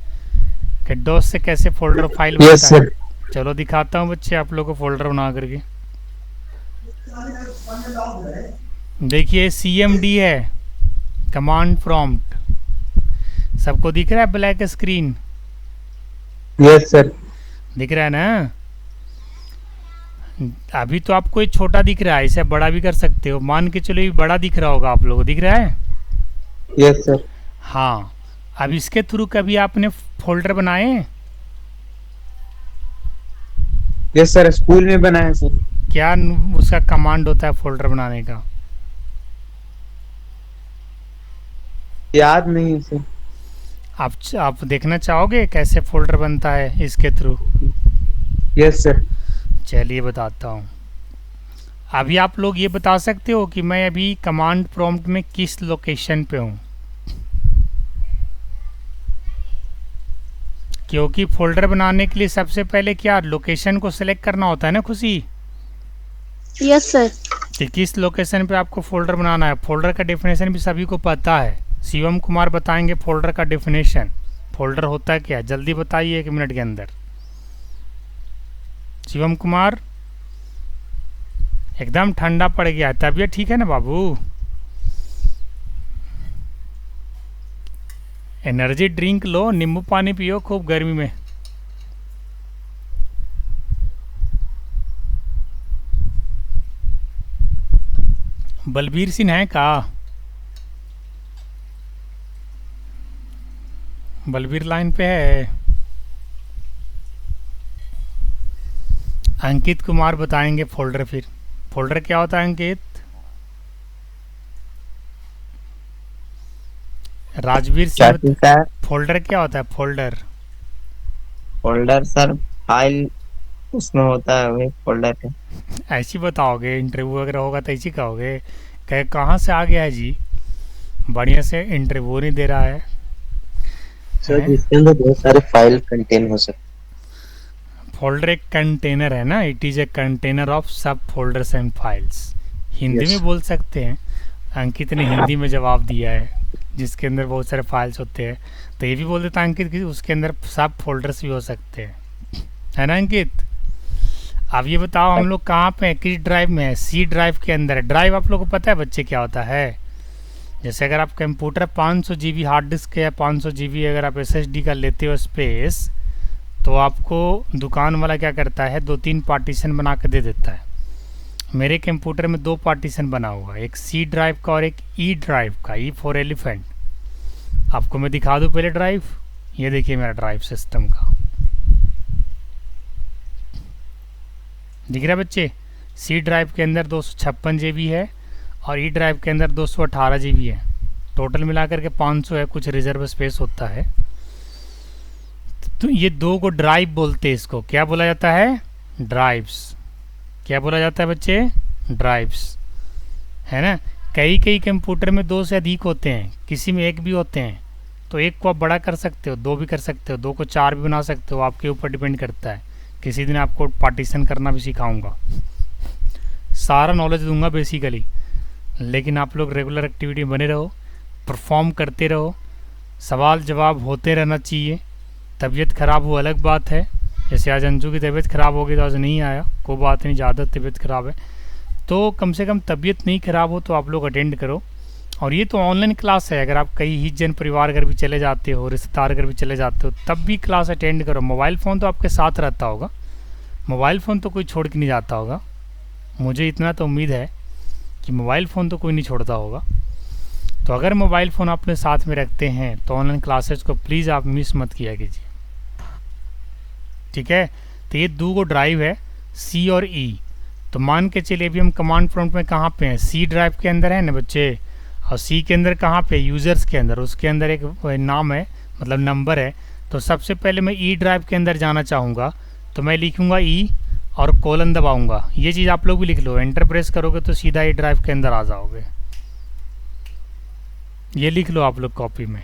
कि डॉस से कैसे फोल्डर फाइल बनता है? चलो दिखाता हूँ बच्चे आप लोगों को फोल्डर बना करके। देखिए CMD है, कमांड प्रॉम्प्ट। सबको दिख रहा है ब्लैक स्क्रीन? Yes sir. दिख रहा है ना? अभी तो आपको ये छोटा दिख रहा है, इसे बड़ा भी कर सकते हो। मान के चलो ये बड़ा दिख रहा होगा आप लोगों को, दिख रहा है? Yes sir. हाँ, अब इसके थ्रू कभी आपने फोल्डर बनाए? यस सर, स्कूल में बनाया सर। क्या उसका कमांड होता है फोल्डर बनाने का? याद नहीं है सर। आप देखना चाहोगे कैसे फोल्डर बनता है इसके थ्रू? Yes sir. चलिए बताता हूँ। अभी आप लोग ये बता सकते हो कि मैं अभी कमांड प्रॉम्प्ट में किस लोकेशन पे हूँ? क्योंकि फोल्डर बनाने के लिए सबसे पहले क्या लोकेशन को सिलेक्ट करना होता है ना खुशी? Yes sir. कि किस लोकेशन पे आपको फोल्डर बनाना है। फोल्डर का डेफिनेशन भी सभी को पता है। शिवम कुमार बताएंगे फोल्डर का डेफिनेशन। फोल्डर होता क्या है, जल्दी बताइए 1 मिनट के अंदर। शिवम कुमार, एकदम ठंडा पड़ गया है, तबीयत ठीक है ना बाबू? एनर्जी ड्रिंक लो, नींबू पानी पियो खूब गर्मी में। बलबीर सिंह है का? बलबीर लाइन पे है? अंकित कुमार बताएंगे फोल्डर। फिर फोल्डर क्या होता है अंकित? राजवीर सिंह, फोल्डर क्या होता है? फोल्डर फोल्डर सर फाइल उसमें होता है, वही फोल्डर है। ऐसी बताओगे? इंटरव्यू वगैरह होगा तो ऐसी कहोगे? कहाँ से आ गया है जी? बढ़िया से इंटरव्यू नहीं दे रहा है सर, जिसके अंदर बहुत सारे फाइल कंटेन हो सकते। फोल्डर एक कंटेनर है ना, it is a container of सब फोल्डर्स एंड फाइल्स। हिंदी में बोल सकते हैं। अंकित ने हिंदी में जवाब दिया है, जिसके अंदर बहुत सारे फाइल्स होते हैं। तो ये भी बोल देता अंकित कि उसके अंदर सब फोल्डर्स भी हो सकते हैं, है ना अंकित? अब ये बताओ हम लोग कहाँ पे हैं, किस ड्राइव में है? सी ड्राइव के अंदर है। ड्राइव आप लोग को पता है बच्चे क्या होता है? जैसे अगर आप कंप्यूटर 500 GB हार्ड डिस्क या 500 GB अगर आप SSD का लेते हो स्पेस, तो आपको दुकान वाला क्या करता है, 2-3 पार्टीशन बना के दे देता है। मेरे कंप्यूटर में 2 पार्टीशन बना हुआ है, एक सी ड्राइव का और एक ई ड्राइव का, ई फॉर एलिफेंट। आपको मैं दिखा दूँ पहले ड्राइव। ये देखिए मेरा ड्राइव सिस्टम का, दिख रहा है बच्चे? सी ड्राइव के अंदर 256 GB है और ई ड्राइव के अंदर 218 GB है। टोटल मिलाकर के 500 है, कुछ रिजर्व स्पेस होता है। तो ये 2 को ड्राइव बोलते हैं। इसको क्या बोला जाता है? ड्राइव्स। क्या बोला जाता है बच्चे? ड्राइव्स, है ना। कई कई कंप्यूटर में 2 से अधिक होते हैं, किसी में 1 भी होते हैं। तो 1 को आप बड़ा कर सकते हो, 2 भी कर सकते हो, 2 को 4 भी बना सकते हो, आपके ऊपर डिपेंड करता है। किसी दिन आपको पार्टीशन करना भी सिखाऊंगा, सारा नॉलेज दूंगा बेसिकली। लेकिन आप लोग रेगुलर एक्टिविटी बने रहो, परफॉर्म करते रहो, सवाल जवाब होते रहना चाहिए। तबीयत ख़राब हो अलग बात है, जैसे आज अंजू की तबीयत ख़राब हो गई तो आज नहीं आया, कोई बात नहीं, ज़्यादा तबीयत ख़राब है तो कम से कम तबीयत नहीं ख़राब हो तो आप लोग अटेंड करो। और ये तो ऑनलाइन क्लास है, अगर आप कहीं ही जन परिवार घर भी चले जाते हो, रिश्तेदार घर भी चले जाते हो, तब भी क्लास अटेंड करो। मोबाइल फ़ोन तो आपके साथ रहता होगा, मोबाइल फ़ोन तो कोई छोड़ के नहीं जाता होगा, मुझे इतना तो उम्मीद है कि मोबाइल फ़ोन तो कोई नहीं छोड़ता होगा। तो अगर मोबाइल फ़ोन अपने साथ में रखते हैं तो ऑनलाइन क्लासेस को प्लीज़ आप मिस मत किया कीजिए, ठीक है। तो ये 2 ड्राइव है, सी और ई। तो मान के चलिए अभी हम कमांड प्रॉम्प्ट में कहाँ पे हैं? सी ड्राइव के अंदर है ना बच्चे, और सी के अंदर कहाँ पे? यूज़र्स के अंदर। उसके अंदर एक नाम है, मतलब नंबर है। तो सबसे पहले मैं ई ड्राइव के अंदर जाना चाहूँगा, तो मैं लिखूँगा ई और कोलन दबाऊँगा। ये चीज़ आप लोग भी लिख लो, एंटर प्रेस करोगे तो सीधा ई ड्राइव के अंदर आ जाओगे। ये लिख लो आप लोग कॉपी में।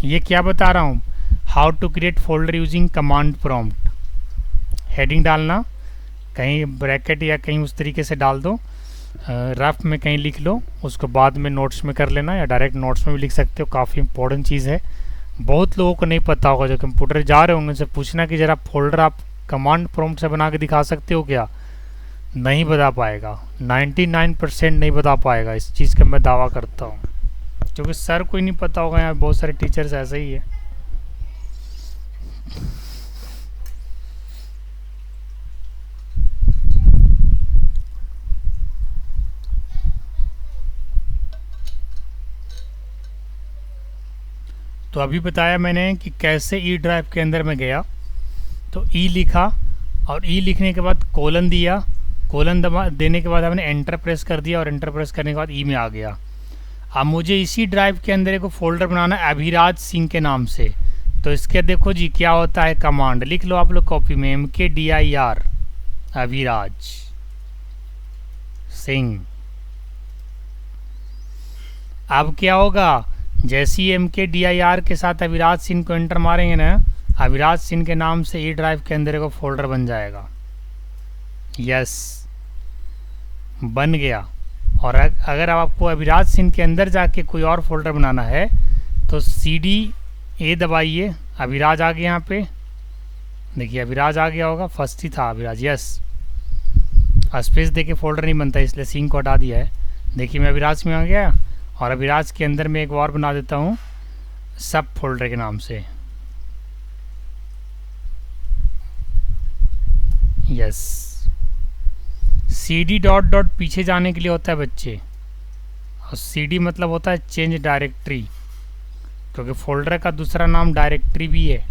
ये क्या बता रहा हूँ? How to create folder using command prompt. Heading डालना, कहीं ब्रैकेट या कहीं उस तरीके से डाल दो, रफ में कहीं लिख लो, उसको बाद में नोट्स में कर लेना या डायरेक्ट नोट्स में भी लिख सकते हो। काफ़ी इंपॉर्टेंट चीज़ है, बहुत लोगों को नहीं पता होगा। जो कंप्यूटर जा रहे होंगे उनसे पूछना कि ज़रा फोल्डर आप कमांड प्रॉम्प्ट से बना के दिखा सकते हो क्या? नहीं बता पाएगा, 99% नहीं बता पाएगा। इस चीज़ का मैं दावा करता हूँ, क्योंकि सर को ही नहीं पता होगा। यहाँ बहुत सारे टीचर्स ऐसे ही है। तो अभी बताया मैंने कि कैसे ई ड्राइव के अंदर में गया, तो ई लिखा और ई लिखने के बाद कोलन दिया, कोलन दबा देने के बाद हमने एंटर प्रेस कर दिया और एंटर प्रेस करने के बाद ई में आ गया। अब मुझे इसी ड्राइव के अंदर एक फोल्डर बनाना है अभिराज सिंह के नाम से। तो इसके देखो जी क्या होता है, कमांड लिख लो आप लोग कॉपी में, MKDIR अभिराज सिंह। अब क्या होगा, जैसे ही MKDIR के साथ अभिराज सिंह को एंटर मारेंगे ना, अभिराज सिंह के नाम से ई ड्राइव के अंदर को फोल्डर बन जाएगा। यस, बन गया। और अगर आपको अभिराज सिंह के अंदर जाके कोई और फोल्डर बनाना है तो CD दबाइए, अभिराज आ गया। यहाँ पे देखिए अभिराज आ गया होगा, फर्स्ट ही था अभिराज। यस, स्पेस दे के फोल्डर नहीं बनता इसलिए सिंह को हटा दिया है। देखिए मैं अभिराज में आ गया और अभिराज के अंदर में एक और बना देता हूँ सब फोल्डर के नाम से। यस, CD डॉट डॉट पीछे जाने के लिए होता है बच्चे, और CD मतलब होता है चेंज डायरेक्टरी, क्योंकि फोल्डर का दूसरा नाम डायरेक्टरी भी है।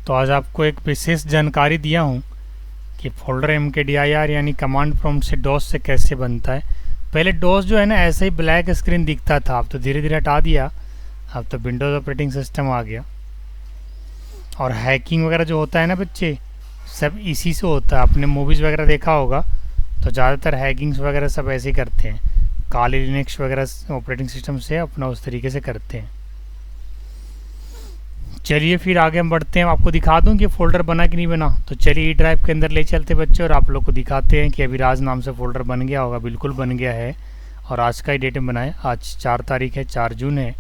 तो आज आपको एक विशेष जानकारी दिया हूँ कि फोल्डर MKDIR यानी कमांड प्रॉम्प्ट से डॉस से कैसे बनता है। पहले डॉस जो है ना ऐसे ही ब्लैक स्क्रीन दिखता था, अब तो धीरे धीरे हटा दिया, अब तो विंडोज़ ऑपरेटिंग सिस्टम आ गया। और हैकिंग वगैरह जो होता है ना बच्चे, सब इसी से होता है। आपने मूवीज़ वगैरह देखा होगा तो ज़्यादातर हैकिंग्स वगैरह सब ऐसे ही करते हैं, काली लिनक्स वगैरह ऑपरेटिंग सिस्टम से अपना उस तरीके से करते हैं। चलिए फिर आगे हम बढ़ते हैं। आपको दिखा दूं कि फ़ोल्डर बना कि नहीं बना। तो चलिए ई ड्राइव के अंदर ले चलते बच्चे और आप लोग को दिखाते हैं कि अभिराज नाम से फ़ोल्डर बन गया होगा। बिल्कुल बन गया है और आज का ही डेट में बनाए, आज 4 तारीख है, 4 जून है।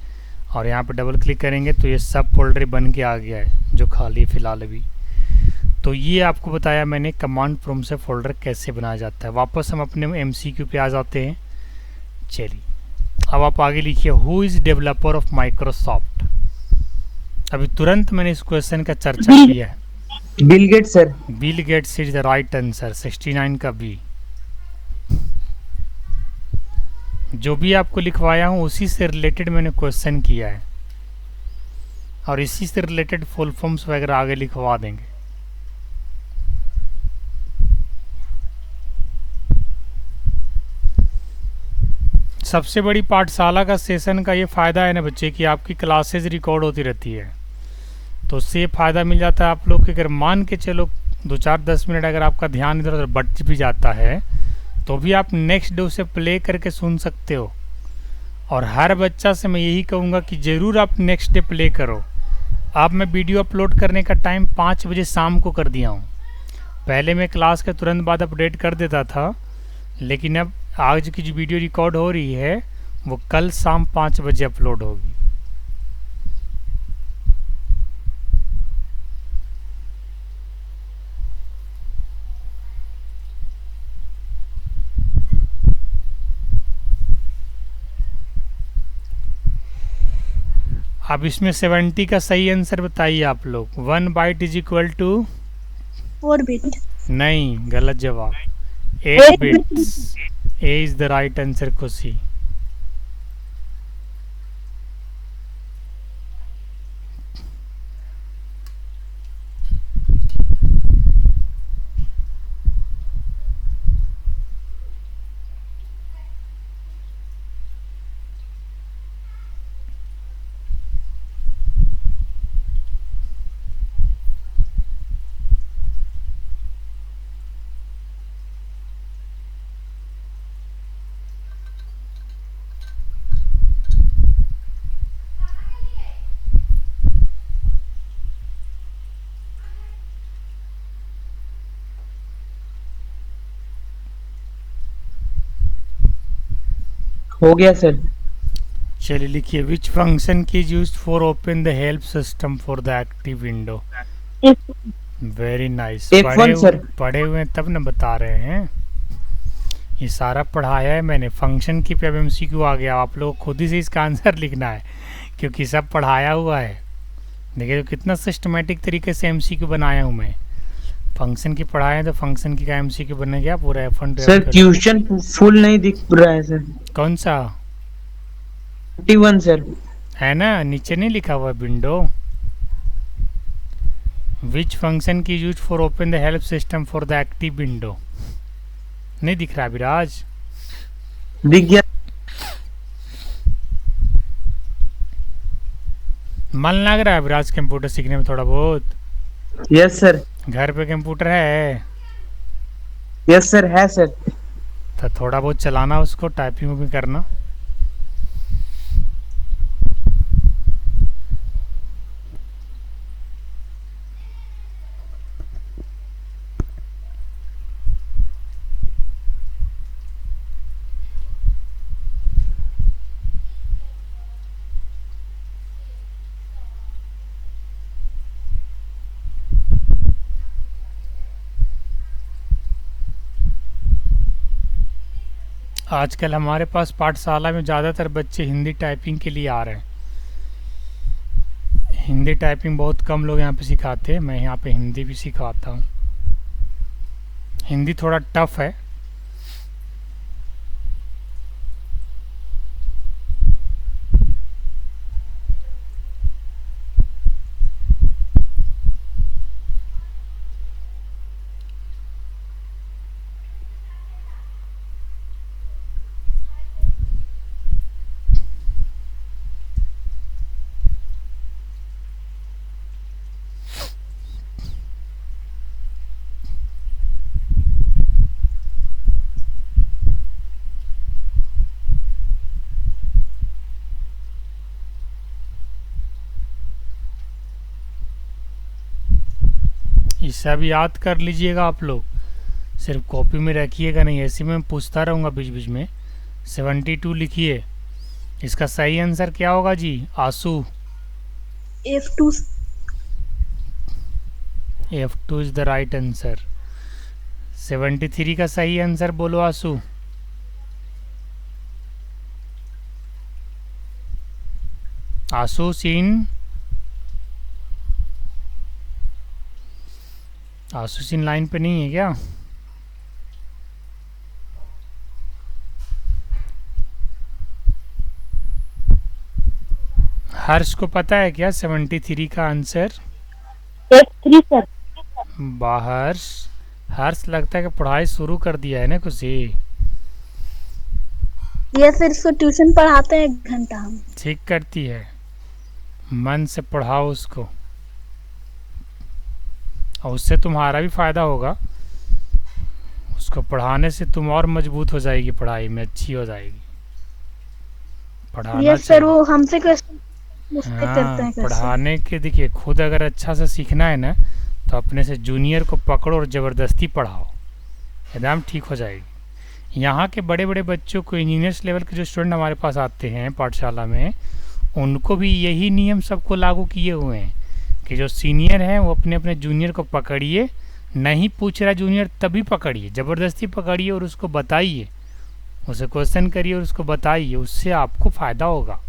और यहाँ पर डबल क्लिक करेंगे तो ये सब फोल्डर बन के आ गया है जो खाली फ़िलहाल अभी। तो ये आपको बताया मैंने कमांड प्रॉम्प्ट से फ़ोल्डर कैसे बनाया जाता है। वापस हम अपने MCQ पे आ जाते हैं। चलिए अब आप आगे लिखिए, who is developer of Microsoft. अभी तुरंत मैंने इस क्वेश्चन का चर्चा किया है। Bill Gates sir. Bill Gates is the right answer, 69 का बी। जो भी आपको लिखवाया हूँ उसी से रिलेटेड मैंने क्वेश्चन किया है और इसी से रिलेटेड फुल फॉर्म्स वगैरह आगे लिखवा देंगे। सबसे बड़ी पाठशाला का सेशन का ये फ़ायदा है ना बच्चे कि आपकी क्लासेज रिकॉर्ड होती रहती है, तो उससे फ़ायदा मिल जाता है आप लोग के। अगर मान के चलो 2-4-10 मिनट अगर आपका ध्यान इधर उधर बट भी जाता है तो भी आप नेक्स्ट डे उसे प्ले करके सुन सकते हो। और हर बच्चा से मैं यही कहूँगा कि ज़रूर आप नेक्स्ट डे प्ले करो। अब मैं वीडियो अपलोड करने का टाइम 5 बजे शाम को कर दिया हूँ। पहले मैं क्लास के तुरंत बाद अपडेट कर देता था, लेकिन अब आज की जो वीडियो रिकॉर्ड हो रही है वो कल शाम 5 बजे अपलोड होगी। अब इसमें 70 का सही आंसर बताइए आप लोग। 1 byte is equal to 4 bit. नहीं, गलत जवाब, 8 bits. A is the right answer Khushi. हो गया सर। चलिए लिखिए, which function key is used for open the help system for the active window. Very nice. F1 sir. पढ़े हुए हैं तब न बता रहे हैं, ये सारा पढ़ाया है मैंने। फंक्शन की पे अब MCQ आ गया, आप लोग खुद ही से इसका आंसर लिखना है क्योंकि सब पढ़ाया हुआ है। देखिए तो कितना सिस्टमेटिक तरीके से MCQ बनाया हूँ मैं। फंक्शन की पढ़ाए हैं तो फंक्शन की का MCQ बन गया पूरा F1 सर ट्यूशन फुल नहीं दिख रहा है सर। कौन सा 21 सर है ना, नीचे नहीं लिखा हुआ विंडो। विच फंक्शन की use for open the help system for the active window, नहीं दिख रहा विराज? दिख गया। मन लग रहा है विराज कंप्यूटर सीखने में थोड़ा बहुत? Yes sir. घर पे कंप्यूटर है? यस सर है सर। तो थोड़ा बहुत चलाना उसको, टाइपिंग भी करना। आजकल हमारे पास पाठशाला में ज़्यादातर बच्चे हिंदी टाइपिंग के लिए आ रहे हैं। हिंदी टाइपिंग बहुत कम लोग यहाँ पे सिखाते हैं, मैं यहाँ पे हिंदी भी सिखाता हूँ। हिंदी थोड़ा टफ है। सब याद कर लीजिएगा आप लोग, सिर्फ कॉपी में रखिएगा नहीं, ऐसे में पूछता रहूँगा बीच बीच में। 72 लिखिए। इसका सही आंसर क्या होगा जी आंसू? F2 F2 is the right answer. 73 का सही आंसर बोलो आंसू। आंसू सीन, आंसू सीन लाइन पे नहीं है क्या? हर्ष को पता है क्या 73 का आंसर? F3 sir. बाहर हर्ष लगता है कि पढ़ाई शुरू कर दिया है ना कुछ ही। ये सर इसको ट्यूशन पढ़ाते हैं 1 घंटा हम। ठीक करती है, मन से पढ़ाओ उसको और उससे तुम्हारा भी फायदा होगा। उसको पढ़ाने से तुम और मजबूत हो जाएगी, पढ़ाई में अच्छी हो जाएगी। पढ़ाना ये सर चाहिए। वो हमसे क्वेश्चन करते हाँ, हैं कैसे। पढ़ाने के देखिए, खुद अगर अच्छा से सीखना है ना तो अपने से जूनियर को पकड़ो और ज़बरदस्ती पढ़ाओ, एकदम ठीक हो जाएगी। यहाँ के बड़े बड़े बच्चों को, इंजीनियर्स लेवल के जो स्टूडेंट हमारे पास आते हैं पाठशाला में, उनको भी यही नियम सबको लागू किए हुए हैं कि जो सीनियर हैं वो अपने अपने जूनियर को पकड़िए, नहीं पूछ रहा जूनियर तभी पकड़िए, ज़बरदस्ती पकड़िए और उसको बताइए, उसे क्वेश्चन करिए और उसको बताइए, उससे आपको फ़ायदा होगा।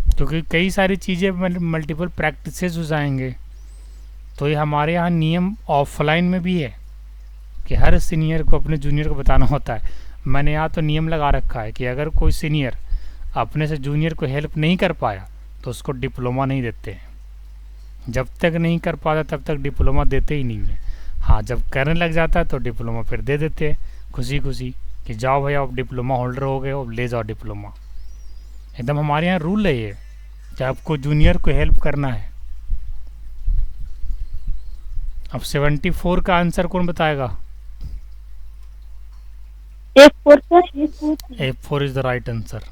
क्योंकि कई सारी चीज़ें मल्टीपल प्रैक्टिसेस हो जाएंगे। तो ये हमारे यहाँ नियम ऑफलाइन में भी है कि हर सीनियर को अपने जूनियर को बताना होता है। मैंने यहाँ तो नियम लगा रखा है कि अगर कोई सीनियर अपने से जूनियर को हेल्प नहीं कर पाया तो उसको डिप्लोमा नहीं देते हैं। जब तक नहीं कर पाता तब तक डिप्लोमा देते ही नहीं है। हाँ, जब करने लग जाता है तो डिप्लोमा फिर दे देते हैं खुशी खुशी कि जाओ भैया आप डिप्लोमा होल्डर हो गए, अब ले जाओ डिप्लोमा। एकदम हमारे यहाँ रूल है ये कि आपको जूनियर को हेल्प करना है। अब 74 का आंसर कौन बताएगा? F4 sir. F4 is the right answer.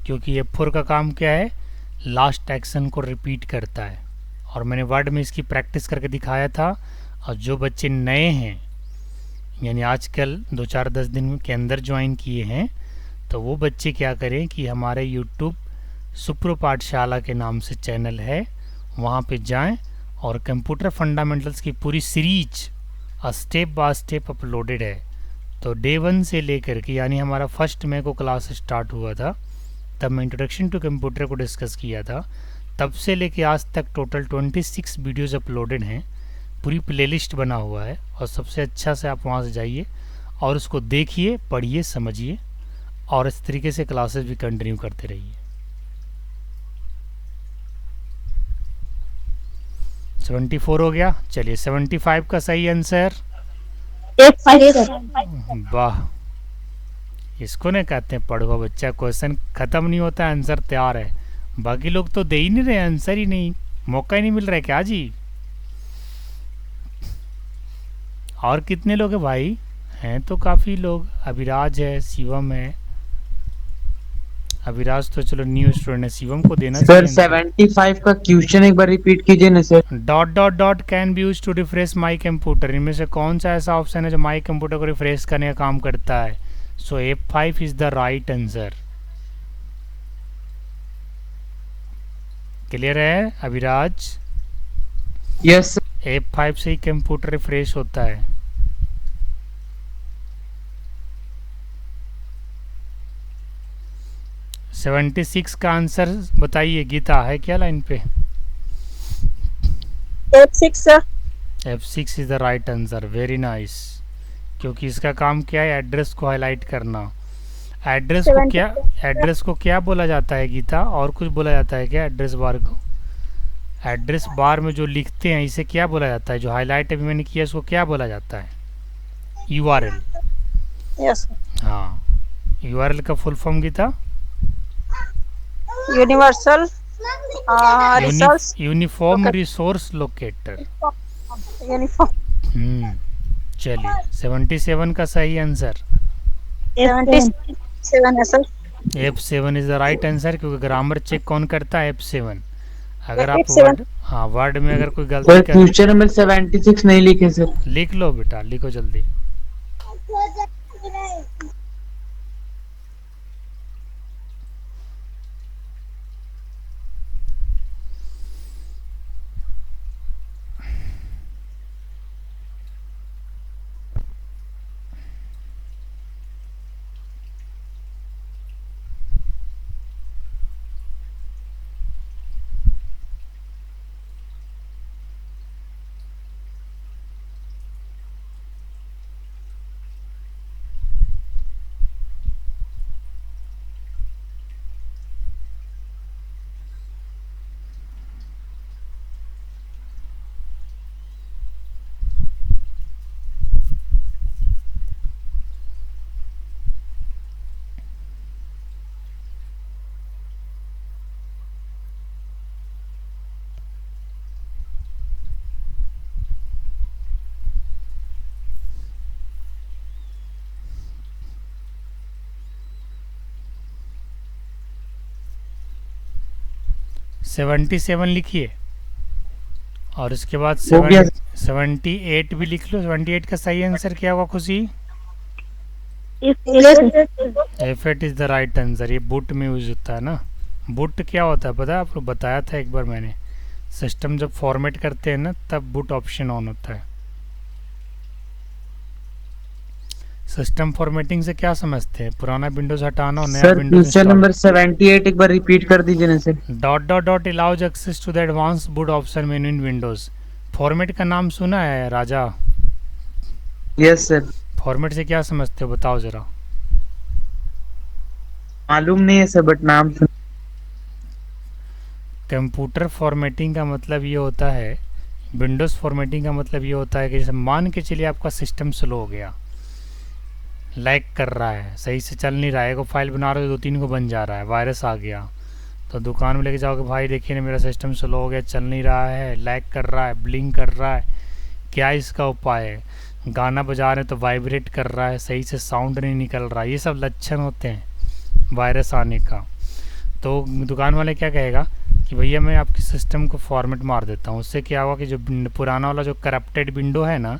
क्योंकि F4 का काम क्या है, लास्ट एक्शन को रिपीट करता है। और मैंने वर्ड में इसकी प्रैक्टिस करके दिखाया था। और जो बच्चे नए हैं, यानी आजकल 2-4-10 दिन के अंदर ज्वाइन किए हैं, तो वो बच्चे क्या करें कि हमारे यूट्यूब सुप्रो पाठशाला के नाम से चैनल है, वहाँ पे जाएं और कंप्यूटर फंडामेंटल्स की पूरी series step by step uploaded है। तो डे 1 से लेकर के, यानी हमारा 1 मई को क्लास स्टार्ट हुआ था, तब मैं इंट्रोडक्शन टू कंप्यूटर को डिस्कस किया था। तब से लेके आज तक टोटल 26 वीडियोज़ अपलोडेड हैं, पूरी प्लेलिस्ट बना हुआ है। और सबसे अच्छा से आप वहाँ से जाइए और उसको देखिए, पढ़िए, समझिए और इस तरीके से क्लासेस भी कंटिन्यू करते रहिए। 74 हो गया। चलिए 75 का सही आंसर। F5 sir. वाह, इसको नहीं कहते हैं पढ़ो बच्चा, क्वेश्चन खत्म नहीं होता, आंसर तैयार है। बाकी लोग तो दे ही नहीं रहे, आंसर ही नहीं, मौका ही नहीं मिल रहा है क्या जी? और कितने लोग हैं भाई? हैं तो काफ़ी लोग। अभिराज है, शिवम है। अभिराज तो चलो न्यू स्टूडेंट है, शिवम को देना सर चाहिए। 75 का क्वेश्चन एक बार रिपीट कीजिए ना sir. Dot dot dot can be use to refresh my computer. इनमें से कौन सा ऐसा ऑप्शन है जो माई कंप्यूटर को रिफ्रेश करने का काम करता है? सो F5 is the right answer. Clear है अभिराज? यस F5 से ही कंप्यूटर रिफ्रेश होता है। $76 का आंसर बताइए। गीता है क्या लाइन पे? F6 sir. F6 is the right answer. Very nice. क्योंकि इसका काम क्या है, एड्रेस को हाईलाइट करना। एड्रेस को क्या बोला जाता है गीता? और कुछ बोला जाता है क्या एड्रेस बार को? एड्रेस बार में जो लिखते हैं इसे क्या बोला जाता है? जो हाईलाइट अभी मैंने किया इसको क्या बोला जाता है? URL। यस। हाँ, URL का full form Geeta? Universal resource uniform resource locator. Uniform चलिए 77 का सही आंसर F7 है sir. F7 is the right answer, क्योंकि ग्रामर चेक कौन करता है? F7। अगर आप F7 वर्ड, हाँ वर्ड में अगर कोई सर गलती कर, क्वेश्चन नंबर 76 नहीं लिखे सर। लिख लो बेटा, लिखो जल्दी। सेवेंटी 77 लिखिए, और उसके बाद हो गया। 78 भी लिख लो। 78 का सही आंसर क्या होगा खुशी? F8 is the right answer. ये बुट में यूज होता है ना। बुट क्या होता है पता है आपको? बताया था एक बार मैंने। सिस्टम जब फॉर्मेट करते हैं ना, तब बुट ऑप्शन ऑन होता है। सिस्टम फॉर्मेटिंग से क्या समझते हैं? पुराना विंडोज हटाना और नया सर विंडोज क्वेश्चन नंबर 78 एक बार रिपीट कर दीजिए ना sir. Dot allows access to the advance boot option menu in Windows. Format का नाम सुना है राजा? Yes sir. फॉर्मेट से क्या समझते हो बताओ जरा। मालूम नहीं है सर, बट नाम सुन। कंप्यूटर फॉर्मेटिंग का मतलब ये होता है, विंडोज़ फॉर्मेटिंग का मतलब ये होता है कि जैसे मान के चलिए आपका सिस्टम स्लो हो गया, लैग कर रहा है, सही से चल नहीं रहा है, एक फाइल बना रहे हो 2-3 को बन जा रहा है, वायरस आ गया, तो दुकान में लेके जाओगे, भाई देखिए ना मेरा सिस्टम स्लो हो गया, चल नहीं रहा है, लैग कर रहा है, ब्लिंक कर रहा है, क्या इसका उपाय है? गाना बजा रहे हैं तो वाइब्रेट कर रहा है, सही से साउंड नहीं निकल रहा है, ये सब लक्षण होते हैं वायरस आने का। तो दुकान वाले क्या कहेगा कि भैया मैं आपके सिस्टम को फॉर्मेट मार देता हूँ, उससे क्या होगा कि जो पुराना वाला जो करप्टेड विंडो है ना,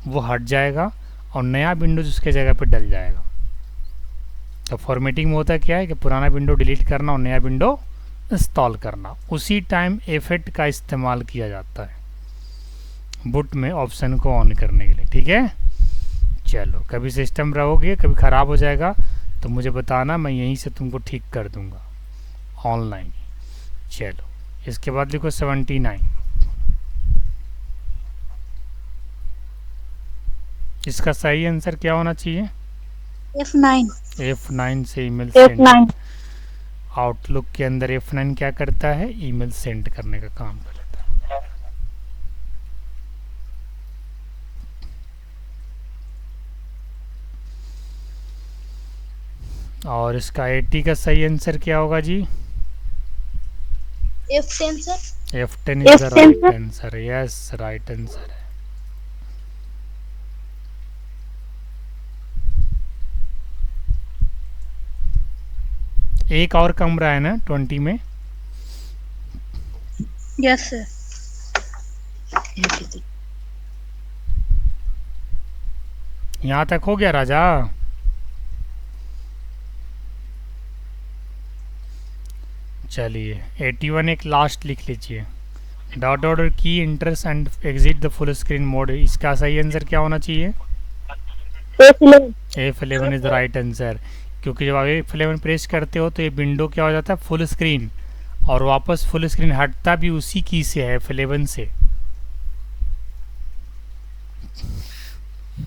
वो हट जाएगा और नया विंडो उसके जगह पे डल जाएगा। तो फॉर्मेटिंग में होता क्या है कि पुराना विंडो डिलीट करना और नया विंडो इंस्टॉल करना। उसी टाइम F8 का इस्तेमाल किया जाता है बुट में ऑप्शन को ऑन करने के लिए, ठीक है। चलो, कभी सिस्टम रहोगे, कभी ख़राब हो जाएगा तो मुझे बताना, मैं यहीं से तुमको ठीक कर दूंगा ऑनलाइन। चलो, इसके बाद लिखो 79। इसका सही आंसर क्या होना चाहिए? F9 F9 से ईमेल F9 सेंड। आउटलुक के अंदर F9 क्या करता है? ईमेल सेंड करने का काम कर लेता है। और इसका 80 का सही आंसर क्या होगा जी? F10 sir. F10 is the right answer. Yes, right answer है। एक और कमरा है ना 20 में? Yes sir. यहाँ तक हो गया राजा? चलिए 81 एक लास्ट लिख लीजिए। डॉट ऑर्डर की इंटर्स and exit the full screen mode. इसका सही आंसर क्या होना चाहिए? F11 is the right answer, क्योंकि जब आप F11 प्रेस करते हो तो ये विंडो क्या हो जाता है? फुल स्क्रीन, और वापस फुल स्क्रीन हटता भी उसी की से है, F11 से।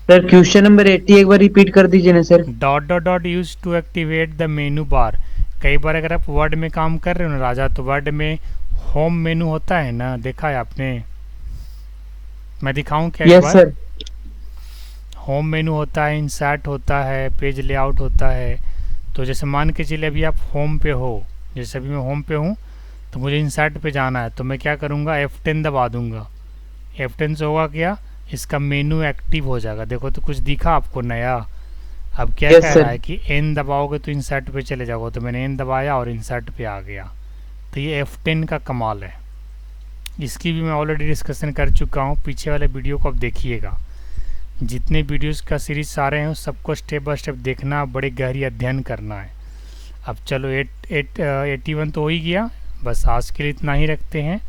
सर क्वेश्चन नंबर 80 एक बार रिपीट कर दीजिए ना sir. Dot use to activate the menu bar. कई बार अगर आप वर्ड में काम कर रहे हो ना राजा, तो वर्ड में होम मेनू होता है ना, देखा है आपने? मैं दिखाऊं क्या एक यस बार? सर। होम मेनू होता है, इंसर्ट होता है, पेज लेआउट होता है। तो जैसे मान के चलिए अभी आप होम पे हो, जैसे अभी मैं होम पे हूँ तो मुझे इंसर्ट पे जाना है, तो मैं क्या करूँगा? F10 दबा दूँगा। F10 से होगा क्या? इसका मेनू एक्टिव हो जाएगा। देखो तो कुछ दिखा आपको नया। अब क्या Yes, कह sir. रहा है कि एन दबाओगे तो इंसर्ट पे चले जाओगे, तो मैंने एन दबाया और इंसर्ट पे आ गया। तो ये F10 का कमाल है। इसकी भी मैं ऑलरेडी डिस्कशन कर चुका हूँ, पीछे वाले वीडियो को आप देखिएगा। जितने वीडियोस का सीरीज सारे हैं सबको स्टेप बाय स्टेप देखना, बड़े गहरी अध्ययन करना है। अब चलो 81 तो हो ही गया, बस आज के लिए इतना ही रखते हैं।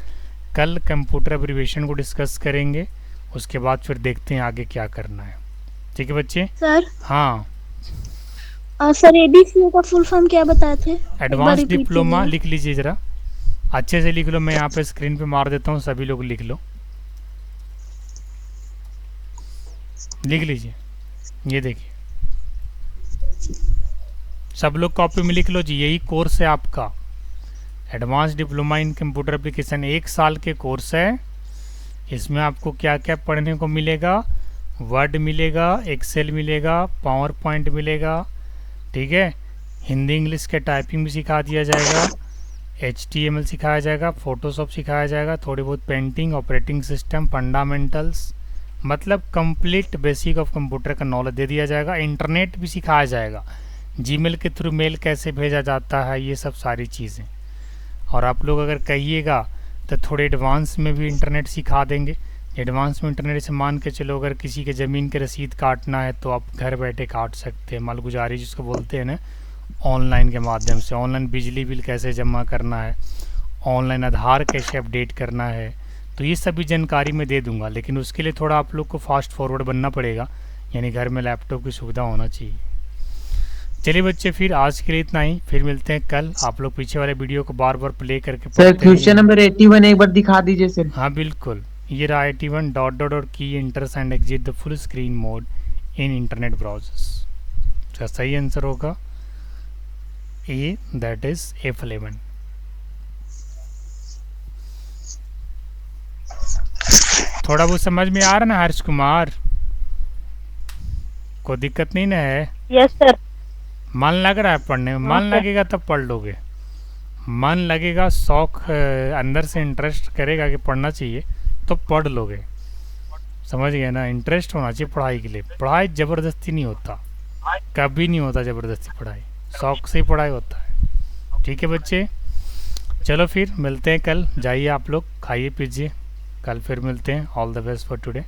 कल कंप्यूटर एब्रिविएशन को डिस्कस करेंगे, उसके बाद फिर देखते हैं आगे क्या करना है। ठीक है बच्चे? सर हाँ, सर एडीसीए का फुल फॉर्म क्या बताए थे? एडवांस repeat डिप्लोमा कीजिए। लिख लीजिए ज़रा, अच्छे से लिख लो। मैं यहाँ पे स्क्रीन पे मार देता हूँ, सभी लोग लिख लो, लिख लीजिए। ये देखिए, सब लोग कॉपी में लिख लो जी। यही कोर्स है आपका, advance diploma in computer application. 1 साल के कोर्स है। इसमें आपको क्या क्या पढ़ने को मिलेगा? वर्ड मिलेगा, एक्सेल मिलेगा, पावर पॉइंट मिलेगा, ठीक है। हिंदी इंग्लिश के टाइपिंग भी सिखा दिया जाएगा, HTML सिखाया जाएगा, फोटोशॉप सिखाया जाएगा, थोड़ी बहुत पेंटिंग, ऑपरेटिंग सिस्टम, फंडामेंटल्स, मतलब कंप्लीट बेसिक ऑफ कंप्यूटर का नॉलेज दे दिया जाएगा। इंटरनेट भी सिखाया जाएगा, जीमेल के थ्रू मेल कैसे भेजा जाता है, ये सब सारी चीज़ें। और आप लोग अगर कहिएगा तो थोड़े एडवांस में भी इंटरनेट सिखा देंगे। एडवांस में इंटरनेट से मान के चलो, अगर किसी के ज़मीन के रसीद काटना है तो आप घर बैठे काट सकते हैं, मालगुजारी जिसको बोलते हैं ना, ऑनलाइन के माध्यम से। ऑनलाइन बिजली बिल कैसे जमा करना है, ऑनलाइन आधार कैसे अपडेट करना है, तो ये सभी जानकारी मैं दे दूंगा। लेकिन उसके लिए थोड़ा आप लोग को फास्ट फॉरवर्ड बनना पड़ेगा, यानी घर में लैपटॉप की सुविधा होना चाहिए। चलिए बच्चे, फिर आज के लिए इतना ही, फिर मिलते हैं कल। आप लोग पीछे वाले वीडियो को बार बार प्ले करके सर पढ़ते क्वेश्चन रहिए। नंबर 81 एक बार दिखा दीजिए सर। हाँ बिल्कुल, ये रहा 81 डॉट डॉट डॉट की enters and exit the full screen mode in internet browsers. इसका सही आंसर होगा ए, दैट इज F11। थोड़ा बहुत समझ में आ रहा ना हर्ष कुमार? कोई दिक्कत नहीं ना है? Yes sir. मन लग रहा है पढ़ने में? मन लगेगा तब पढ़ लोगे, मन लगेगा, शौक अंदर से इंटरेस्ट करेगा कि पढ़ना चाहिए तो पढ़ लोगे। समझ गए ना? इंटरेस्ट होना चाहिए पढ़ाई के लिए। पढ़ाई ज़बरदस्ती नहीं होता, कभी नहीं होता ज़बरदस्ती पढ़ाई, शौक से ही पढ़ाई होता है। ठीक है बच्चे, चलो फिर मिलते हैं कल। जाइए आप लोग, खाइए पीजिए, कल फिर मिलते हैं। All the best for today.